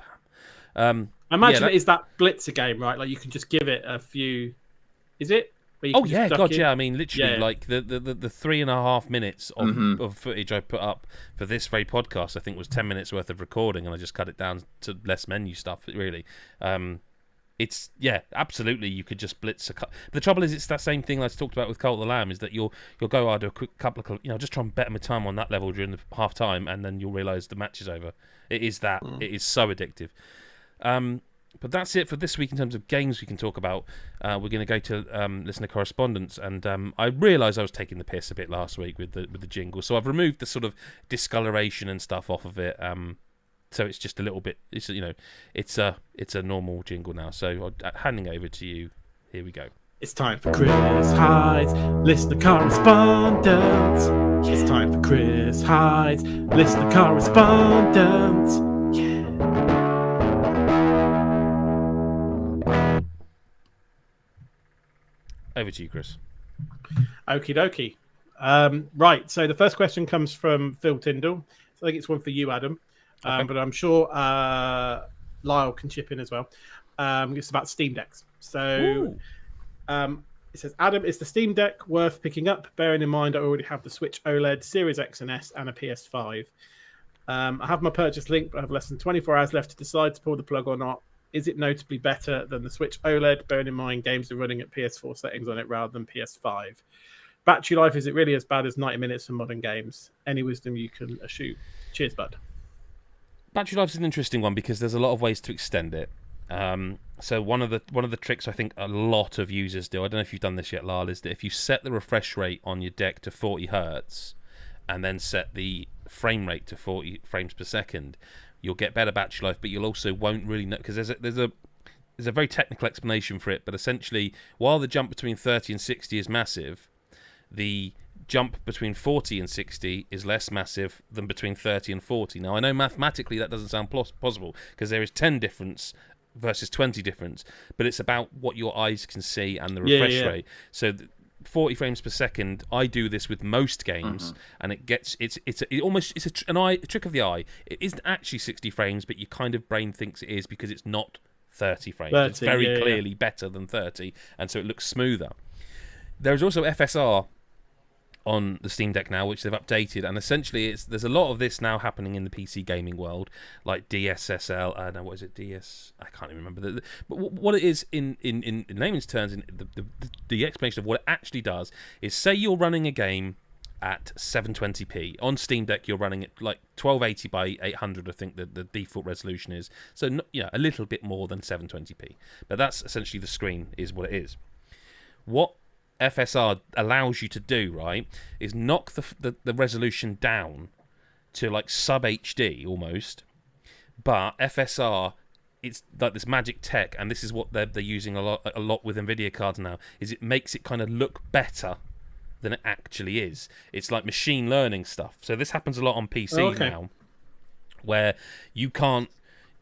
damn. I imagine it is that Blitzer game, right? Like, you can just give it a few. Is it? Oh yeah, God, yeah. I mean, literally, like the 3.5 minutes of footage I put up for this very podcast, I think was 10 minutes worth of recording, and I just cut it down to less menu stuff. Really, it's absolutely. You could just blitz the trouble is, it's that same thing I talked about with Cult of the Lamb, is that you'll go, do a quick couple of, just try and better my time on that level during the half time, and then you'll realise the match is over. It is that. It is so addictive. But that's it for this week in terms of games we can talk about. We're going to go to listener correspondence, and I realised I was taking the piss a bit last week with the jingle, so I've removed the sort of discoloration and stuff off of it. So it's just a little bit. It's a normal jingle now. So handing over to you. Here we go. It's time for Chris Hyde's listener correspondence. It's time for Chris Hyde's listener correspondence. Over to you, Chris. Okie dokie. Right, so the first question comes from Phil Tyndall. So I think it's one for you, Adam. Okay. But I'm sure Lyle can chip in as well. It's about Steam Decks. So it says, Adam, is the Steam Deck worth picking up, bearing in mind I already have the Switch OLED, Series X and S, and a PS5? I have my purchase link, but I have less than 24 hours left to decide to pull the plug or not. Is it notably better than the Switch OLED, bearing in mind games are running at PS4 settings on it rather than PS5? Battery life, is it really as bad as 90 minutes for modern games? Any wisdom you can eschew? Cheers, bud. Battery life is an interesting one because there's a lot of ways to extend it. So one of the tricks I think a lot of users do, I don't know if you've done this yet, Lyle, is that if you set the refresh rate on your deck to 40 Hertz and then set the frame rate to 40 frames per second, you'll get better battery life, but you'll also won't really know, because there's a very technical explanation for it, but essentially, while the jump between 30 and 60 is massive, the jump between 40 and 60 is less massive than between 30 and 40. Now, I know mathematically that doesn't sound possible, because there is 10 difference versus 20 difference, but it's about what your eyes can see and the refresh rate. So 40 frames per second, I do this with most games, and it gets it's a trick of the eye. It isn't actually 60 frames, but your kind of brain thinks it is because it's not 30 frames. 30, it's very clearly better than 30, and so it looks smoother. There's also FSR on the Steam Deck now, which they've updated, and essentially there's a lot of this now happening in the PC gaming world, like DSSL. No, what is it? I can't even remember. But what it is in layman's terms, in the explanation of what it actually does is, say you're running a game at 720p on Steam Deck, you're running it like 1280 by 800, I think the default resolution is. So a little bit more than 720p, but that's essentially the screen is what it is. What FSR allows you to do, right, is knock the resolution down to like sub HD almost, but FSR, it's like this magic tech, and this is what they're using a lot with NVIDIA cards now, is it makes it kind of look better than it actually is. It's like machine learning stuff. So this happens a lot on PC now, where you can't,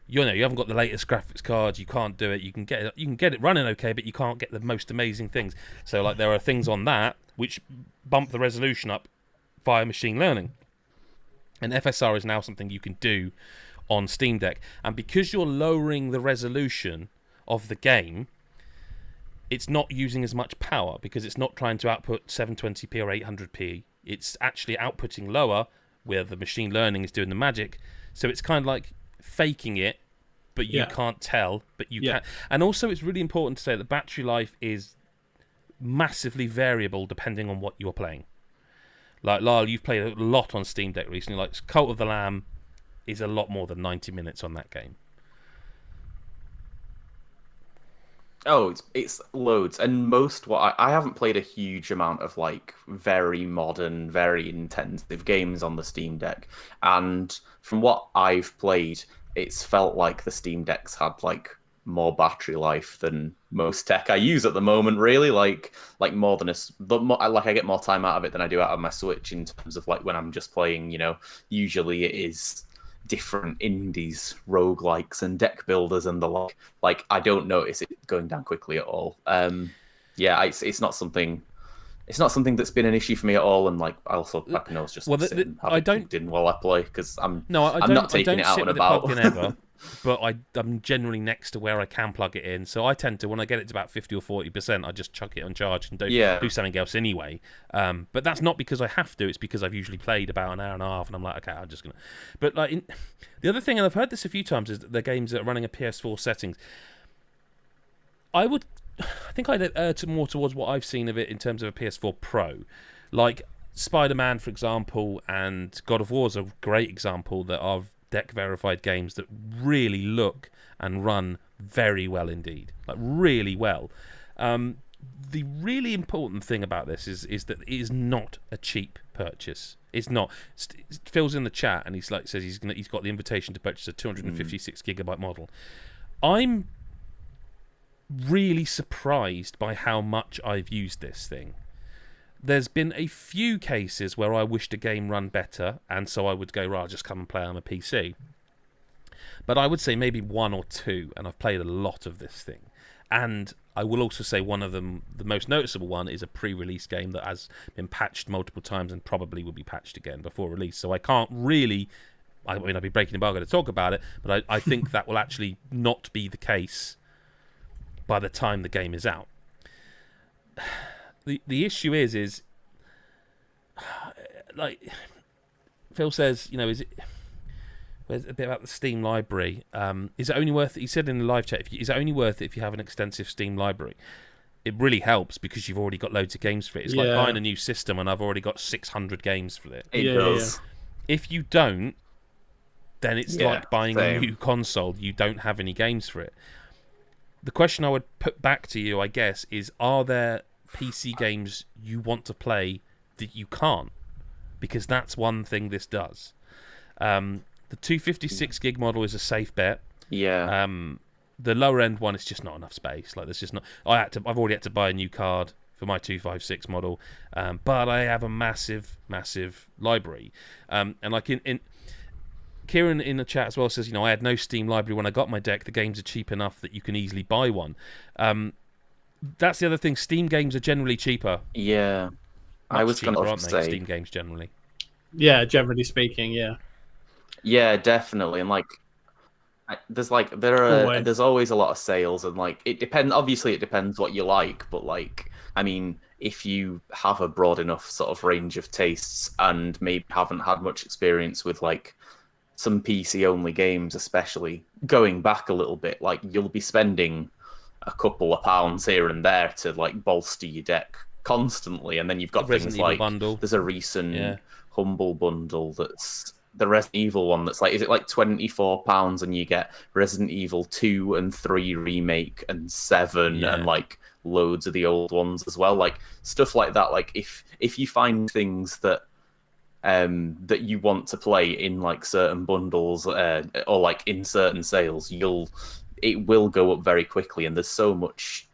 you haven't got the latest graphics cards, you can't do it. You can get it running okay, but you can't get the most amazing things. So like there are things on that which bump the resolution up via machine learning. And FSR is now something you can do on Steam Deck. And because you're lowering the resolution of the game, it's not using as much power, because it's not trying to output 720p or 800p. It's actually outputting lower, where the machine learning is doing the magic. So it's kind of like faking it, but you can't tell, but you can. And also it's really important to say that battery life is massively variable depending on what you're playing. Like Lyle, you've played a lot on Steam Deck recently. Like Cult of the Lamb is a lot more than 90 minutes on that game. Oh, it's loads, and I haven't played a huge amount of like very modern, very intensive games on the Steam Deck, and from what I've played, it's felt like the Steam Deck's had like more battery life than most tech I use at the moment. Really, like more than I get more time out of it than I do out of my Switch, in terms of like when I'm just playing. Usually it is different indies, roguelikes, and deck builders and the like. Like, I don't notice it going down quickly at all. It's not something that's been an issue for me at all. And like, I also I know it's just I don't in while I play, because I'm not taking it out and about. But I'm generally next to where I can plug it in, so I tend to, when I get it to about 50 or 40%, I just chuck it on charge and do something else anyway. But that's not because I have to; it's because I've usually played about an hour and a half, and I'm like, okay, I'm just gonna. But like, the other thing, and I've heard this a few times, is that the games that are running a PS4 settings, I think I'd err more towards what I've seen of it in terms of a PS4 Pro, like Spider-Man, for example, and God of War is a great example that are deck verified games that really look and run very well indeed, like really well. The really important thing about this is that it is not a cheap purchase. It's not. Phil's in the chat and he's like, says he's got the invitation to purchase a 256 gigabyte model. I'm really surprised by how much I've used this thing. There's been a few cases where I wished a game run better, and so I would go, right, I'll just come and play on a PC. But I would say maybe one or two, and I've played a lot of this thing. And I will also say one of them, the most noticeable one, is a pre-release game that has been patched multiple times and probably will be patched again before release. So I can't really, I mean, I'd be breaking embargo to talk about it, but I think that will actually not be the case by the time the game is out. The issue is like Phil says, is it? There's a bit about the Steam library. Is it only worth it? He said in the live chat, is it only worth it if you have an extensive Steam library? It really helps because you've already got loads of games for it. It's like buying a new system and I've already got 600 games for it. It does. If you don't, then it's like buying a new console. You don't have any games for it. The question I would put back to you, I guess, is: are there PC games you want to play that you can't? Because that's one thing this does. The 256 gig model is a safe bet. Yeah. The lower end one is just not enough space. Like, there's just not. I've already had to buy a new card for my 256 model, but I have a massive library. And like in Kieran in the chat as well says, I had no Steam library when I got my deck. The games are cheap enough that you can easily buy one. That's the other thing. Steam games are generally cheaper. Yeah, I was going to say Steam games generally. Yeah, generally speaking, yeah. Yeah, definitely, and like, there's always a lot of sales, and like it depends. Obviously, it depends what you like, but like, I mean, if you have a broad enough sort of range of tastes and maybe haven't had much experience with like some PC only games, especially going back a little bit, like you'll be spending a couple of pounds here and there to like bolster your deck constantly, and then you've got things like bundle. There's a recent Humble bundle that's the Resident Evil one that's like, is it like £24 and you get Resident Evil 2 and 3 remake and 7 and like loads of the old ones as well, like stuff like that. Like if you find things that that you want to play in like certain bundles or like in certain sales, it will go up very quickly, and there's so much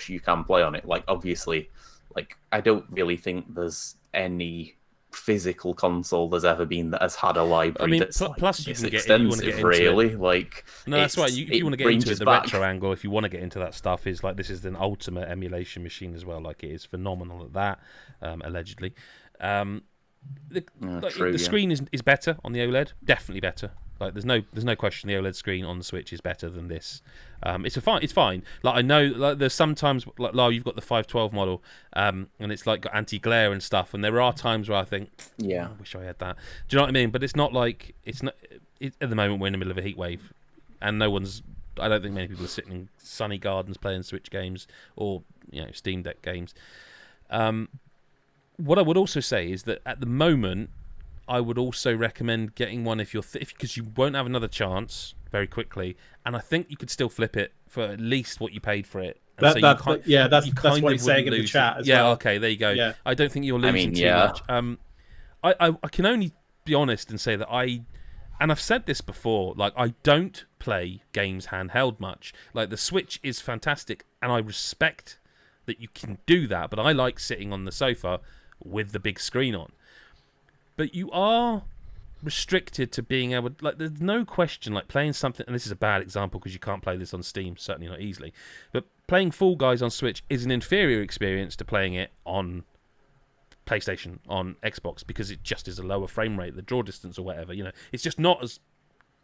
you can play on it. Like obviously, like I don't really think there's any physical console there's ever been that has had a library that's plus like, you can extensive, really. Like no, that's right. You want to get into it. The retro angle, if you want to get into that stuff, is like this is an ultimate emulation machine as well. Like it is phenomenal at that, allegedly. The screen is better on the OLED, definitely better. Like there's no question the OLED screen on the Switch is better than this. It's fine. Like I know, like there's sometimes like Lyle, you've got the 512 model, and it's like got anti-glare and stuff, and there are times where I think, I wish I had that. Do you know what I mean? But it's not like at the moment we're in the middle of a heat wave, and I don't think many people are sitting in sunny gardens playing Switch games or Steam Deck games. What I would also say is that at the moment, I would also recommend getting one because you won't have another chance very quickly, and I think you could still flip it for at least what you paid for it. That's what he's saying in the chat as well. Yeah, okay, there you go. Yeah. I don't think you're losing too much. I can only be honest and say that and I've said this before, like I don't play games handheld much. Like the Switch is fantastic, and I respect that you can do that, but I like sitting on the sofa with the big screen on. But you are restricted to being able, like, there's no question, like, playing something, and this is a bad example because you can't play this on Steam, certainly not easily, but playing Fall Guys on Switch is an inferior experience to playing it on PlayStation, on Xbox, because it just is a lower frame rate, the draw distance or whatever, it's just not as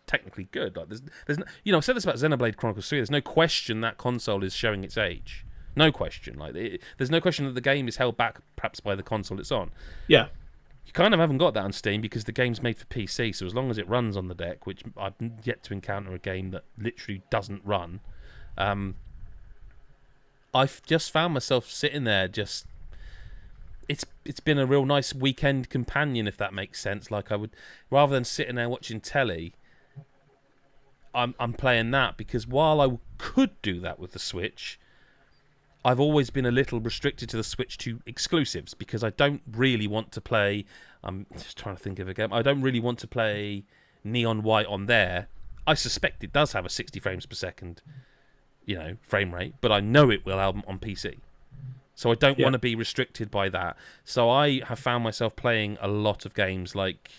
technically good. Like, there's no, I've said this about Xenoblade Chronicles 3, there's no question that console is showing its age. No question. Like, there's no question that the game is held back, perhaps, by the console it's on. Yeah. You kind of haven't got that on Steam because the game's made for PC, so as long as it runs on the deck, which I've yet to encounter a game that literally doesn't run, I've just found myself sitting there just... It's been a real nice weekend companion, if that makes sense. Like I would, rather than sitting there watching telly, I'm playing that, because while I could do that with the Switch, I've always been a little restricted to the Switch to exclusives, because I don't really want to play... I'm just trying to think of a game. I don't really want to play Neon White on there. I suspect it does have a 60 frames per second, frame rate, but I know it will on PC. So I don't want to be restricted by that. So I have found myself playing a lot of games. Like,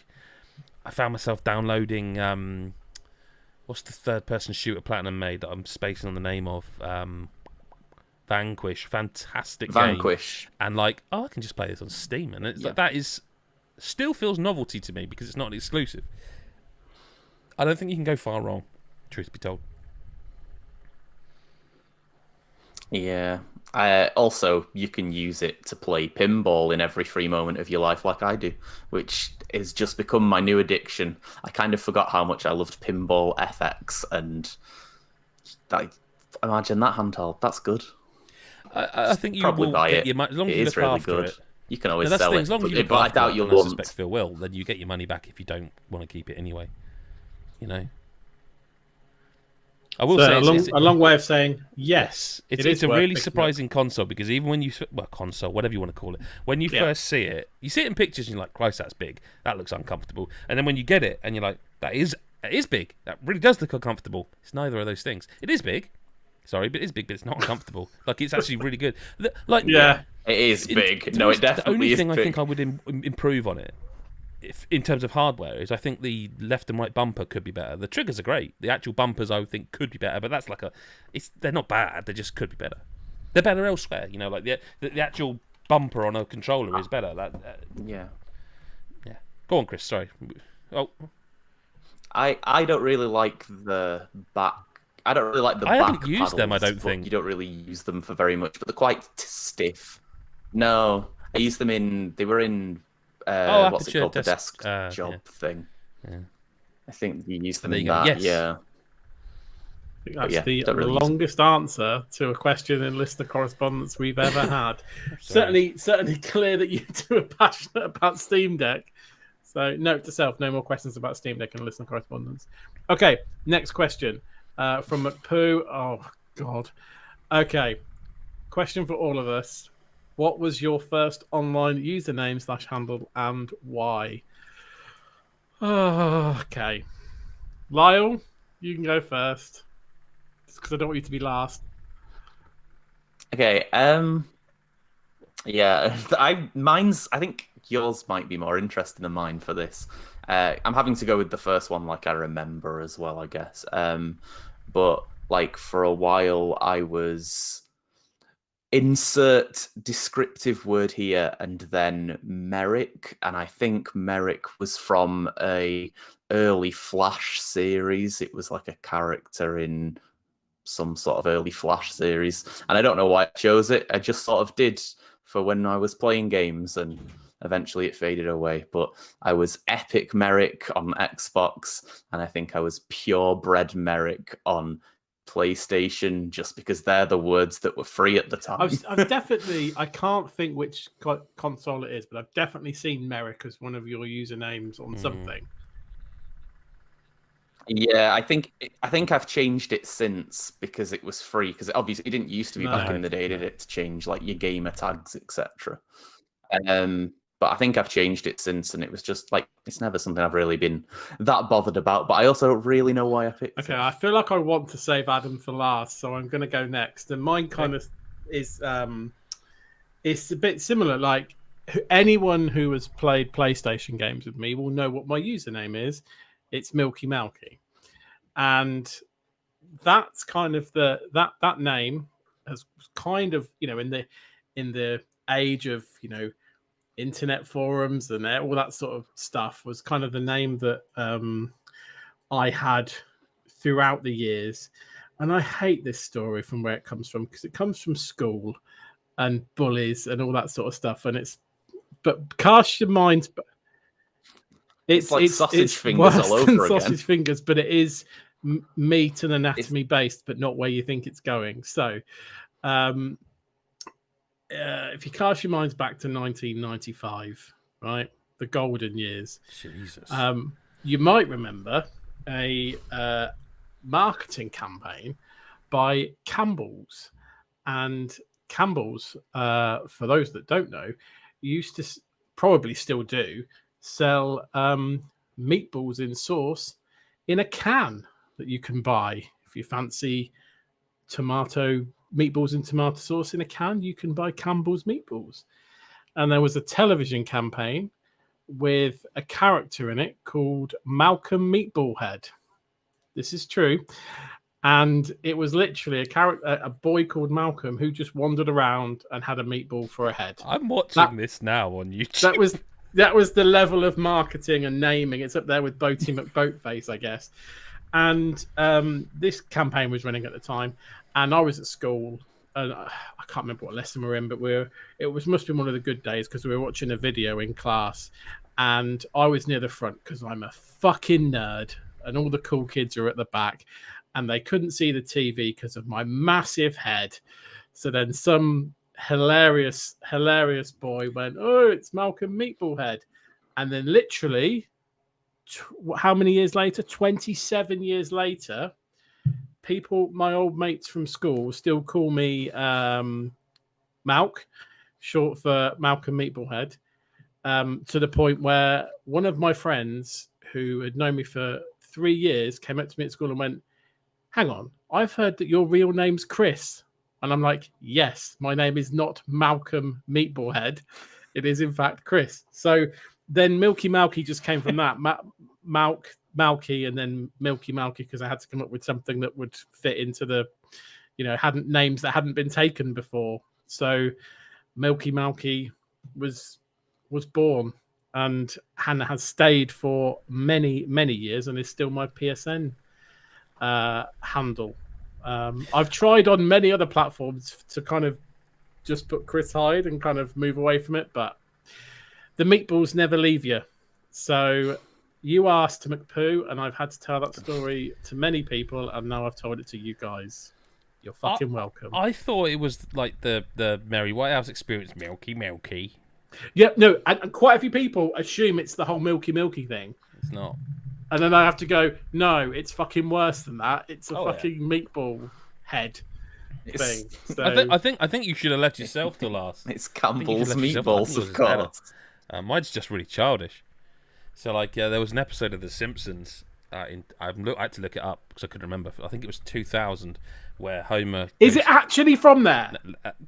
I found myself downloading... what's the third-person shooter Platinum made that I'm spacing on the name of? Vanquish, fantastic game. And I can just play this on Steam, and it's like that is still feels novelty to me because it's not an exclusive. I don't think you can go far wrong, truth be told. Yeah. Also, you can use it to play pinball in every free moment of your life, like I do, which has just become my new addiction. I kind of forgot how much I loved Pinball FX, and imagine that handheld. That's good. I think you probably will buy get it. your money, as long as It you is look really after good. it. You can always That's sell the thing, it, as long as you look but I after doubt it, you'll and I want. suspect Phil will, then you get your money back if you don't want to keep it anyway. I will say a long way of saying yes. It's a really surprising console, because even when console, whatever you want to call it, when you first see it in pictures and you're like, Christ, that's big. That looks uncomfortable. And then when you get it and you're like, that is big. That really does look uncomfortable. It's neither of those things. It is big. Sorry, but it is big, but it's not uncomfortable. Like, it's actually really good. It is big. No, it definitely is big. The only thing I think I would improve on it, in terms of hardware, is I think the left and right bumper could be better. The triggers are great. The actual bumpers I would think could be better, but that's they're not bad. They just could be better. They're better elsewhere. Like the actual bumper on a controller is better. Yeah. Go on, Chris. Sorry. Oh. I don't really like the back. I don't really like the back. I haven't used them, I don't think. You don't really use them for very much, but they're quite stiff. No, I used them in. They were in. What's it Aperture called? The desk. desk job thing. Yeah. I think you used them There in you go. that. Yes. Yeah. I think But that's the don't really use them. longest answer to a question in listener correspondence we've ever had. Sorry. certainly clear that you two are passionate about Steam Deck. So note to self: no more questions about Steam Deck and listener correspondence. Okay, next question from McPoo. Oh God. Okay, question for all of us: what was your first online username / handle and why? Oh, okay, Lyle, you can go first because I don't want you to be last. Okay. Yeah. I think yours might be more interesting than mine for this. I'm having to go with the first one, like I remember as well, I guess. But like for a while, I was insert descriptive word here and then Merrick, and I think Merrick was from a early Flash series. It was like a character in some sort of early Flash series, and I don't know why I chose it. I just sort of did for when I was playing games, and eventually it faded away. But I was Epic Merrick on Xbox, and I think I was Purebred Merrick on PlayStation, just because they're the words that were free at the time. I've definitely, I can't think which console it is, but I've definitely seen Merrick as one of your usernames on something. Yeah, I think I've changed it since because it was free. Because obviously it didn't used to be back in the day, did it? To change like your gamer tags, etc. But I think I've changed it since, and it was just like it's never something I've really been that bothered about. But I also don't really know why I picked it. Okay, I feel like I want to save Adam for last, so I'm going to go next. And mine kind of is it's a bit similar. Like anyone who has played PlayStation games with me will know what my username is. It's Milky Malky, and that's kind of that name has kind of in the age of internet forums and all that sort of stuff was kind of the name that I had throughout the years. And I hate this story from where it comes from because it comes from school and bullies and all that sort of stuff. And but cast your minds. It's like sausage fingers all over again. Sausage fingers, but it is meat and anatomy based, but not where you think it's going. So, if you cast your minds back to 1995, right, the golden years, Jesus, you might remember a marketing campaign by Campbell's, and Campbell's, for those that don't know, used to probably still do sell meatballs in sauce in a can that you can buy if you fancy meatballs in tomato sauce in a can. You can buy Campbell's meatballs. And there was a television campaign with a character in it called Malcolm Meatballhead. This is true. And it was literally a boy called Malcolm who just wandered around and had a meatball for a head. I'm watching this now on YouTube. That was the level of marketing and naming. It's up there with Boaty McBoatface, I guess. And this campaign was running at the time, and I was at school, and I can't remember what lesson we're in, but must be one of the good days because we were watching a video in class, and I was near the front because I'm a fucking nerd, and all the cool kids are at the back, and they couldn't see the TV because of my massive head. So then some hilarious boy went, "Oh, it's Malcolm Meatballhead," and then literally, how many years later? 27 years later, my old mates from school, still call me Malk, short for Malcolm Meatballhead, to the point where one of my friends who had known me for 3 years came up to me at school and went, "Hang on, I've heard that your real name's Chris." And I'm like, "Yes, my name is not Malcolm Meatballhead. It is, in fact, Chris." So then Milky Malky just came from that. Malky, and then Milky Malky, because I had to come up with something that would fit into the, names that hadn't been taken before. So Milky Malky was born, and Hannah has stayed for many, many years and is still my PSN handle. I've tried on many other platforms to kind of just put Chris Hyde and kind of move away from it, but the meatballs never leave you. So you asked McPoo, and I've had to tell that story to many people, and now I've told it to you guys. You're fucking welcome. I thought it was like the Mary Whitehouse experience, milky. Yeah, no, and quite a few people assume it's the whole milky thing. It's not. And then I have to go, no, it's fucking worse than that. It's a fucking meatball head thing. So... I think you should have left yourself to last. It's Campbell's meatballs, of course. Mine's just really childish. So, like, there was an episode of The Simpsons. I had to look it up because I couldn't remember. I think it was 2000, where Homer... Is it actually from there?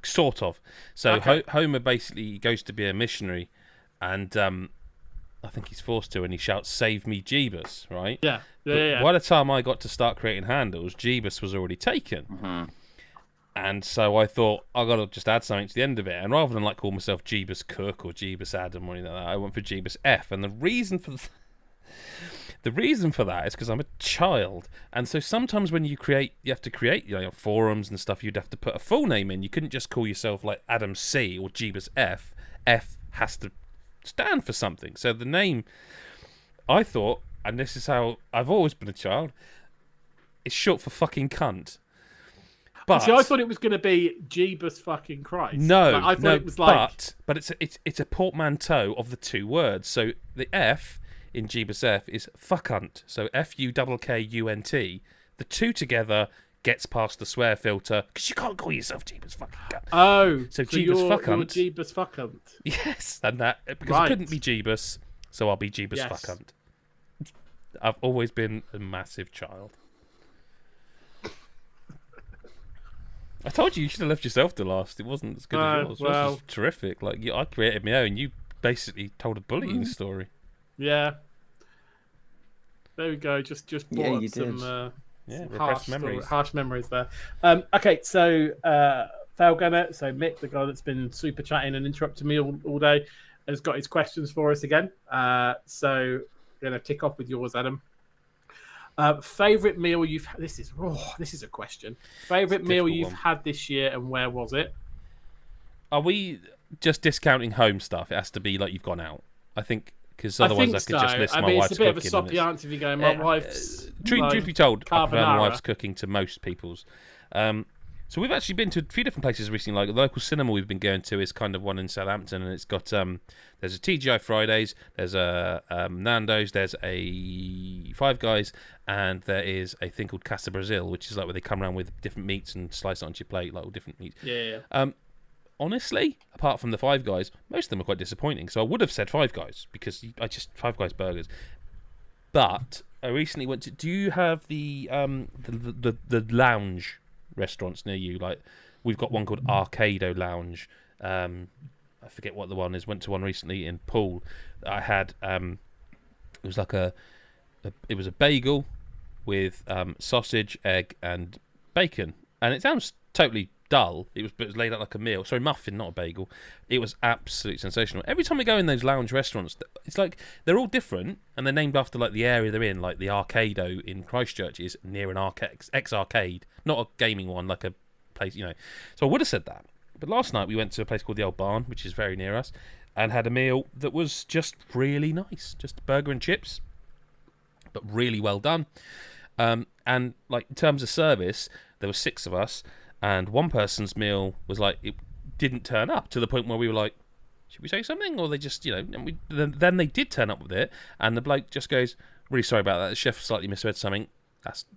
Sort of. So okay. Homer basically goes to be a missionary, and I think he's forced to, and he shouts, "Save me, Jeebus," right? Yeah. By the time I got to start creating handles, Jeebus was already taken. Mm-hmm. And so I thought, I've got to just add something to the end of it. And rather than like call myself Jeebus Cook or Jeebus Adam or anything like that, I went for Jeebus F. And the reason for that is because I'm a child. And so sometimes when you have to create forums and stuff, you'd have to put a full name in. You couldn't just call yourself like Adam C or Jeebus F. F has to stand for something. So the name, I thought, and this is how I've always been a child, is short for fucking cunt. But see, I thought it was going to be Jeebus fucking Christ. No, like, I thought it was like... but it's a portmanteau of the two words. So the F in Jeebus F is fuckunt. So Fukunt. The two together gets past the swear filter because you can't call yourself Jeebus fucking cunt. Oh, so Jeebus fuckunt. You're Jeebus fuckunt. Yes, and that because I couldn't be Jeebus, so I'll be Jeebus fuckunt. I've always been a massive child. I told you should have left yourself to last. It wasn't as good as yours. Yours was terrific. Like I created my own. You basically told a bullying story. Yeah. There we go. Just brought up some harsh memories there. Okay, so Failgunner, so Mick, the guy that's been super chatting and interrupting me all day, has got his questions for us again. So we're gonna kick off with yours, Adam. Favorite meal you've had? This is a question. Favorite meal you've had this year, and where was it? Are we just discounting home stuff? It has to be like you've gone out. I think because otherwise I could just list my wife's cooking. It's a bit of a soppy answer if you go, my wife's. Truth be told, I prefer my wife's cooking to most people's. So we've actually been to a few different places recently. Like the local cinema we've been going to is kind of one in Southampton, and it's got there's a TGI Fridays, there's a Nando's, there's a Five Guys, and there is a thing called Casa Brazil, which is like where they come around with different meats and slice it onto your plate, like all different meats. Yeah. Honestly, apart from the Five Guys, most of them are quite disappointing. So I would have said Five Guys because Five Guys burgers. But I recently went to. Do you have the lounge restaurants near you? Like we've got one called Arcado Lounge. I forget what the one is. Went to one recently in Poole. I had it was like it was a bagel with sausage, egg, and bacon, and it sounds totally dull. It was laid out like a meal. Sorry, muffin, not a bagel. It was absolutely sensational. Every time we go in those lounge restaurants, it's like they're all different, and they're named after like the area they're in. Like the Arcado in Christchurch is near an ex-arcade, not a gaming one, like a place, So I would have said that. But last night we went to a place called the Old Barn, which is very near us, and had a meal that was just really nice. Just a burger and chips, but really well done. And like in terms of service, there were 6 of us, and one person's meal was like it didn't turn up to the point where we were like, should we say something? Or they just, and then they did turn up with it, and the bloke just goes, really sorry about that. The chef slightly misread something.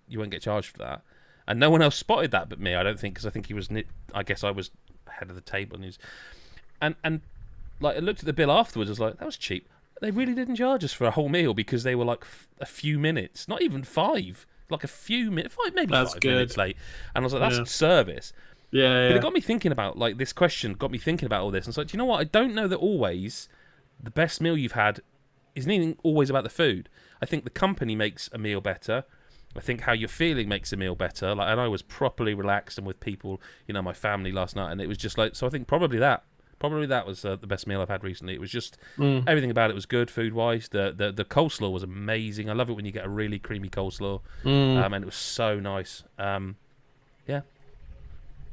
You won't get charged for that. And no one else spotted that but me, I don't think, because I think he was. I guess I was head of the table, and like I looked at the bill afterwards. I was like, that was cheap. They really didn't charge us for a whole meal because they were like a few minutes, not even 5, like a few minutes, maybe 5 minutes late. And I was like, that's service. Yeah. But it got me thinking about like this question. Got me thinking about all this. And it's like, do you know what? I don't know that always the best meal you've had isn't even always about the food. I think the company makes a meal better. I think how you're feeling makes a meal better. Like, and I was properly relaxed and with people, my family last night, and it was just like. So I think probably that was the best meal I've had recently. It was just everything about it was good food wise. The coleslaw was amazing. I love it when you get a really creamy coleslaw, and it was so nice. Yeah,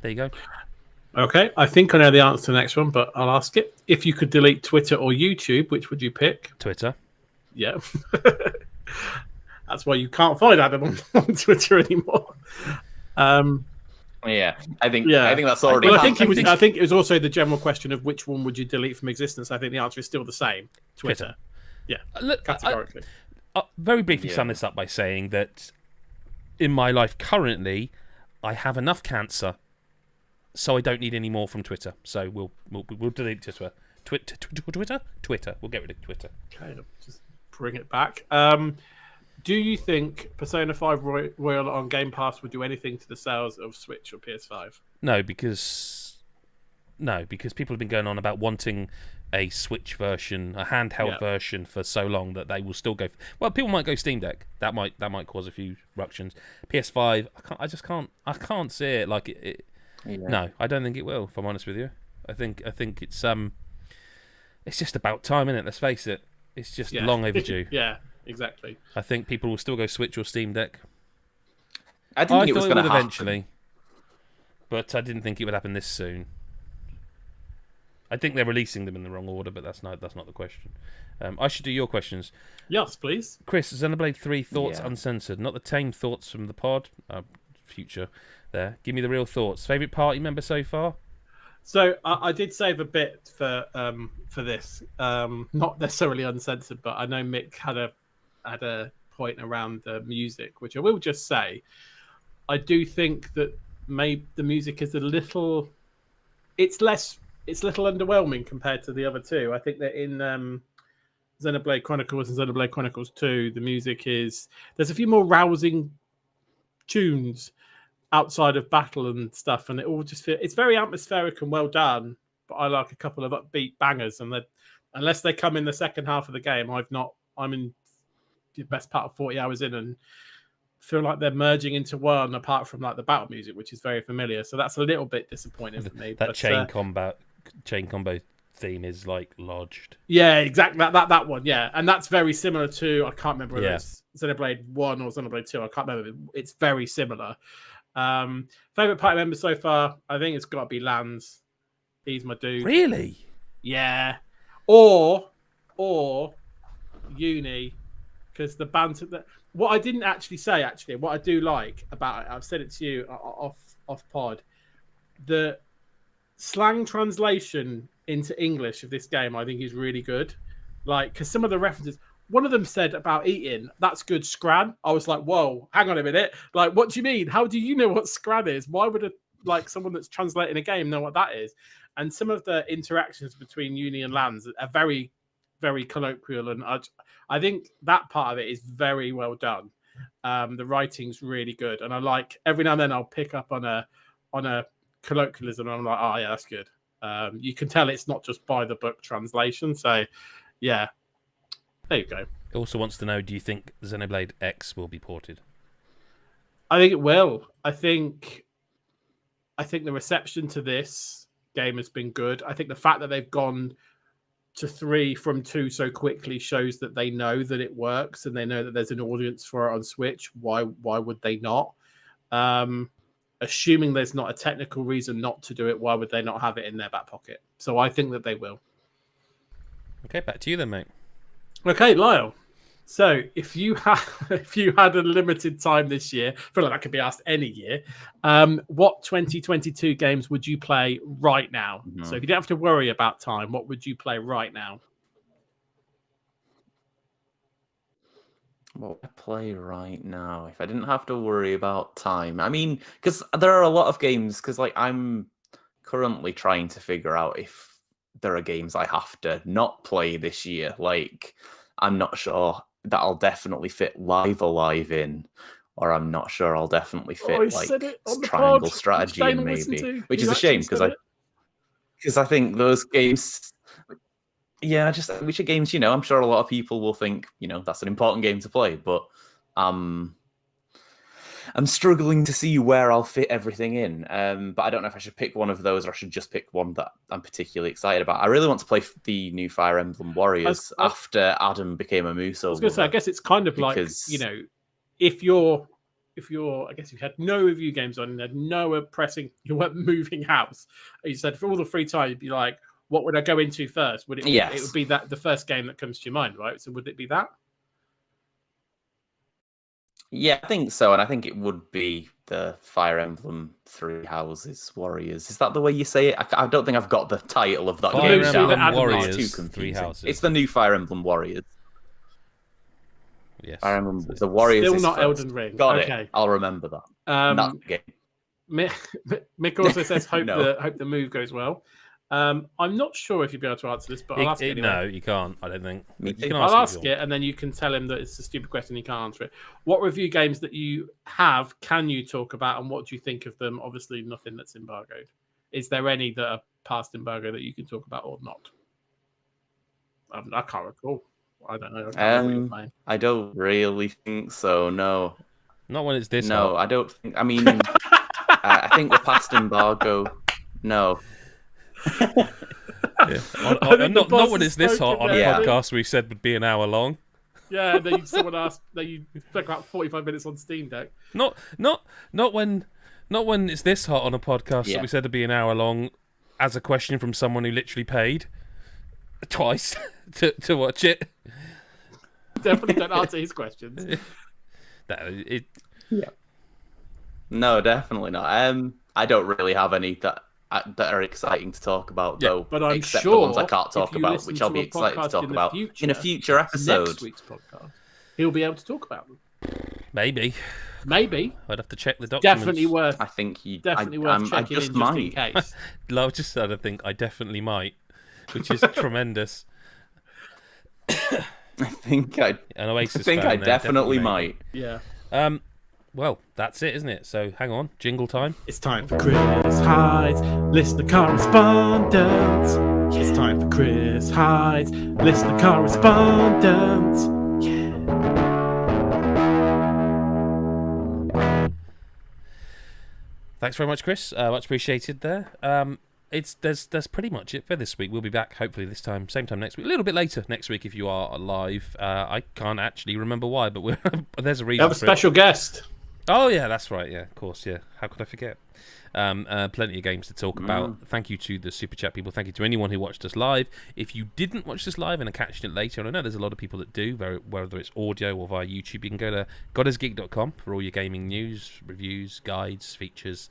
there you go. Okay, I think I know the answer to the next one, but I'll ask it. If you could delete Twitter or YouTube, which would you pick? Twitter. Yeah. That's why you can't find Adam on Twitter anymore. Yeah, I think that's already. Well, I think it was also the general question of which one would you delete from existence. I think the answer is still the same. Twitter. Yeah, categorically. Very briefly sum this up by saying that in my life currently, I have enough cancer, so I don't need any more from Twitter. So we'll delete Twitter. Twitter. We'll get rid of Twitter. Okay, just bring it back. Do you think Persona 5 Royal on Game Pass would do anything to the sales of Switch or PS5? No, because people have been going on about wanting a Switch version, a handheld version for so long that they will still go. Well, people might go Steam Deck. That might cause a few ructions. PS5, I can't see it like it. No, I don't think it will. If I'm honest with you, I think it's just about time, isn't it? Let's face it. It's just long overdue. Yeah. Exactly. I think people will still go Switch or Steam Deck. I didn't think it was going to happen eventually, but I didn't think it would happen this soon. I think they're releasing them in the wrong order, but that's not the question. I should do your questions. Yes, please. Chris, Xenoblade 3 thoughts uncensored, not the tame thoughts from the pod. Future there. Give me the real thoughts. Favourite party member so far? So I did save a bit for this, not necessarily uncensored, but I know Mick had a point around the music, which I will just say, I do think that maybe the music is a little underwhelming compared to the other two. I think that in Xenoblade Chronicles and Xenoblade Chronicles 2, the music there's a few more rousing tunes outside of battle and stuff, and it all just it's very atmospheric and well done. But I like a couple of upbeat bangers, and unless they come in the second half of the game, I'm in the best part of 40 hours in and feel like they're merging into one, apart from like the battle music, which is very familiar. So that's a little bit disappointing for me. That chain combo theme is like lodged. Yeah, exactly. That one, yeah. And that's very similar to, I can't remember whether it's Xenoblade 1 or Xenoblade 2. I can't remember. It's very similar. Favorite party member so far, I think it's got to be Lance. He's my dude. Really? Yeah. Or Uni, because the banter that what I didn't actually say, what I do like about it, I've said it to you off pod, the slang translation into English of this game I think is really good. Like, because some of the references, one of them said about eating, that's good scran. I was like, whoa, hang on a minute. Like, what do you mean? How do you know what scran is? Why would someone that's translating a game know what that is? And some of the interactions between Uni and Lands are very, very colloquial, and I think that part of it is very well done. The writing's really good, and I like every now and then I'll pick up on a colloquialism, and I'm like, oh yeah, that's good. You can tell it's not just by the book translation. So yeah, there you go. He also wants to know, do you think Xenoblade X will be ported? I think it will. I think the reception to this game has been good. I think the fact that they've gone to 3 from 2 so quickly shows that they know that it works, and they know that there's an audience for it on Switch. Why would they not? Assuming there's not a technical reason not to do it, why would they not have it in their back pocket? So I think that they will. Okay, back to you then, mate. Okay, Lyle. So if you had a limited time this year, I feel like that could be asked any year, what 2022 games would you play right now? Mm-hmm. So if you don't have to worry about time, what would you play right now? What would I play right now if I didn't have to worry about time? I mean, because there are a lot of games, because like I'm currently trying to figure out if there are games I have to not play this year. Like, I'm not sure that I'll definitely fit Live Alive in, or I'm not sure I'll definitely fit Triangle Strategy in, maybe, which is a shame because I think those games, which are games, I'm sure a lot of people will think, that's an important game to play, but I'm struggling to see where I'll fit everything in. But I don't know if I should pick one of those or I should just pick one that I'm particularly excited about. I really want to play the new Fire Emblem Warriors after Adam became a Muso. I was going to say, I guess it's kind of like, if you're if you had no review games on and had no pressing, you weren't moving house. And you said for all the free time, you'd be like, what would I go into first? Would it? It would be that the first game that comes to your mind, right? So would it be that? Yeah, I think so, and I think it would be the Fire Emblem Three Houses Warriors. Is that the way you say it? I don't think I've got the title of that game. Fire Emblem Warriors too confusing. Three Houses. It's the new Fire Emblem Warriors. Yes. Fire Emblem, the Warriors. Still is not first. Elden Ring. Got okay. it. I'll remember that. Not the game. Mick also says, hope No. the move goes well. I'm not sure if you'd be able to answer this, but I'll ask it anyway. No, you can't. I don't think. You can I'll ask it, and then you can tell him that it's a stupid question. He can't answer it. What review games that you have can you talk about, and what do you think of them? Obviously, nothing that's embargoed. Is there any that are past embargo that you can talk about or not? I can't recall. I don't know. I don't really think so. No. Not when it's this. No, hot. I don't think. I mean, I think the past embargo. No. Yeah. Not when it's this hot on a podcast we said would be an hour long. Yeah, and then someone asked that you spent about 45 minutes on Steam Deck. Not when it's this hot on a podcast that we said would be an hour long, as a question from someone who literally paid twice to watch it. Definitely don't answer his questions. No, definitely not. I don't really have any that are exciting to talk about, though. But I'm except sure the ones I can't talk about, which I'll be excited to talk about in a future episode. Next week's podcast, he'll be able to talk about them. Maybe. I'd have to check the documents. Definitely worth. I think worth checking just in case. Lyle just said, I think I definitely might, which is tremendous. I think I definitely might. Yeah. Well, that's it, isn't it? So hang on, jingle time. It's time for Chris Hyde's Listener Correspondence. It's time for Chris Hyde's Listener Correspondence. Yeah. Thanks very much, Chris. Much appreciated there. That's pretty much it for this week. We'll be back hopefully this time, same time next week. A little bit later next week if you are live. I can't actually remember why, but there's a reason. We have a special guest. Oh yeah, that's right. Yeah, of course. Yeah, how could I forget? Plenty of games to talk about. Thank you to the super chat people. Thank you to anyone who watched us live. If you didn't watch this live and are catching it later, and I know there's a lot of people that do, whether it's audio or via YouTube, you can go to godisgeek.com for all your gaming news, reviews, guides, features,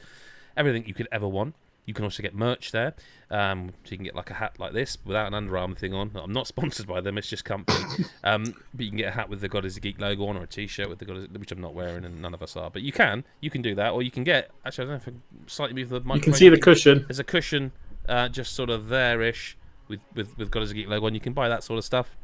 everything you could ever want. You can also get merch there, so you can get like a hat like this without an Under Armour thing on. I'm not sponsored by them; it's just comfy. But you can get a hat with the God is a Geek logo on, or a T-shirt with the God is, which I'm not wearing, and none of us are. But you can do that, or you can get. Actually, I don't know if I slightly move the microphone. You can see the cushion. There's a cushion, just sort of there-ish with God is a Geek logo on. You can buy that sort of stuff,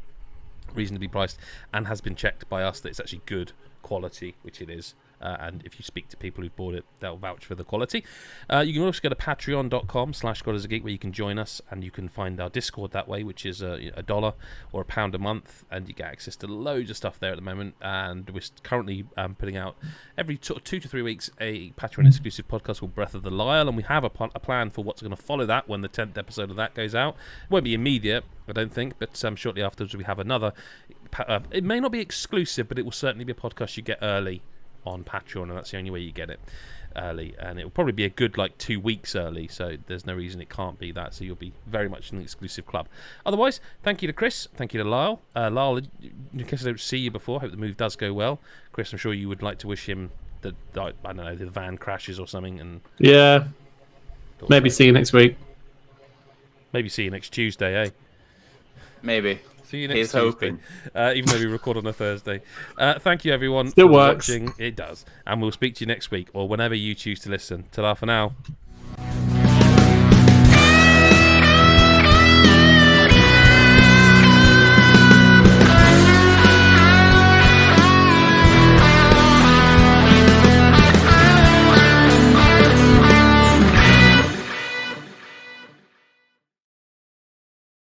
reasonably priced, and has been checked by us that it's actually good quality, which it is. And if you speak to people who've bought it, they'll vouch for the quality. You can also go to patreon.com/GodIsAGeek, where you can join us, and you can find our Discord that way, which is $1 or £1 a month, and you get access to loads of stuff there at the moment. And we're currently putting out every 2 to 3 weeks a Patreon exclusive podcast called Breath of the Lyle, and we have a plan for what's going to follow that when the 10th episode of that goes out. It won't be immediate, I don't think, but shortly afterwards we have another. It may not be exclusive, but it will certainly be a podcast you get early on Patreon, and that's the only way you get it early, and it will probably be a good 2 weeks early, so there's no reason it can't be that, so you'll be very much an exclusive club. Otherwise, thank you to Chris, thank you to Lyle. Lyle, in case I don't see you before, I hope the move does go well. Chris, I'm sure you would like to wish him that, I don't know, the van crashes or something, and yeah, maybe see you next week. Maybe see you next Tuesday, eh? Maybe. See you next Tuesday, even though we record on a Thursday. Thank you, everyone. Still works. Watching. It does. And we'll speak to you next week, or whenever you choose to listen. Ta-ra for now.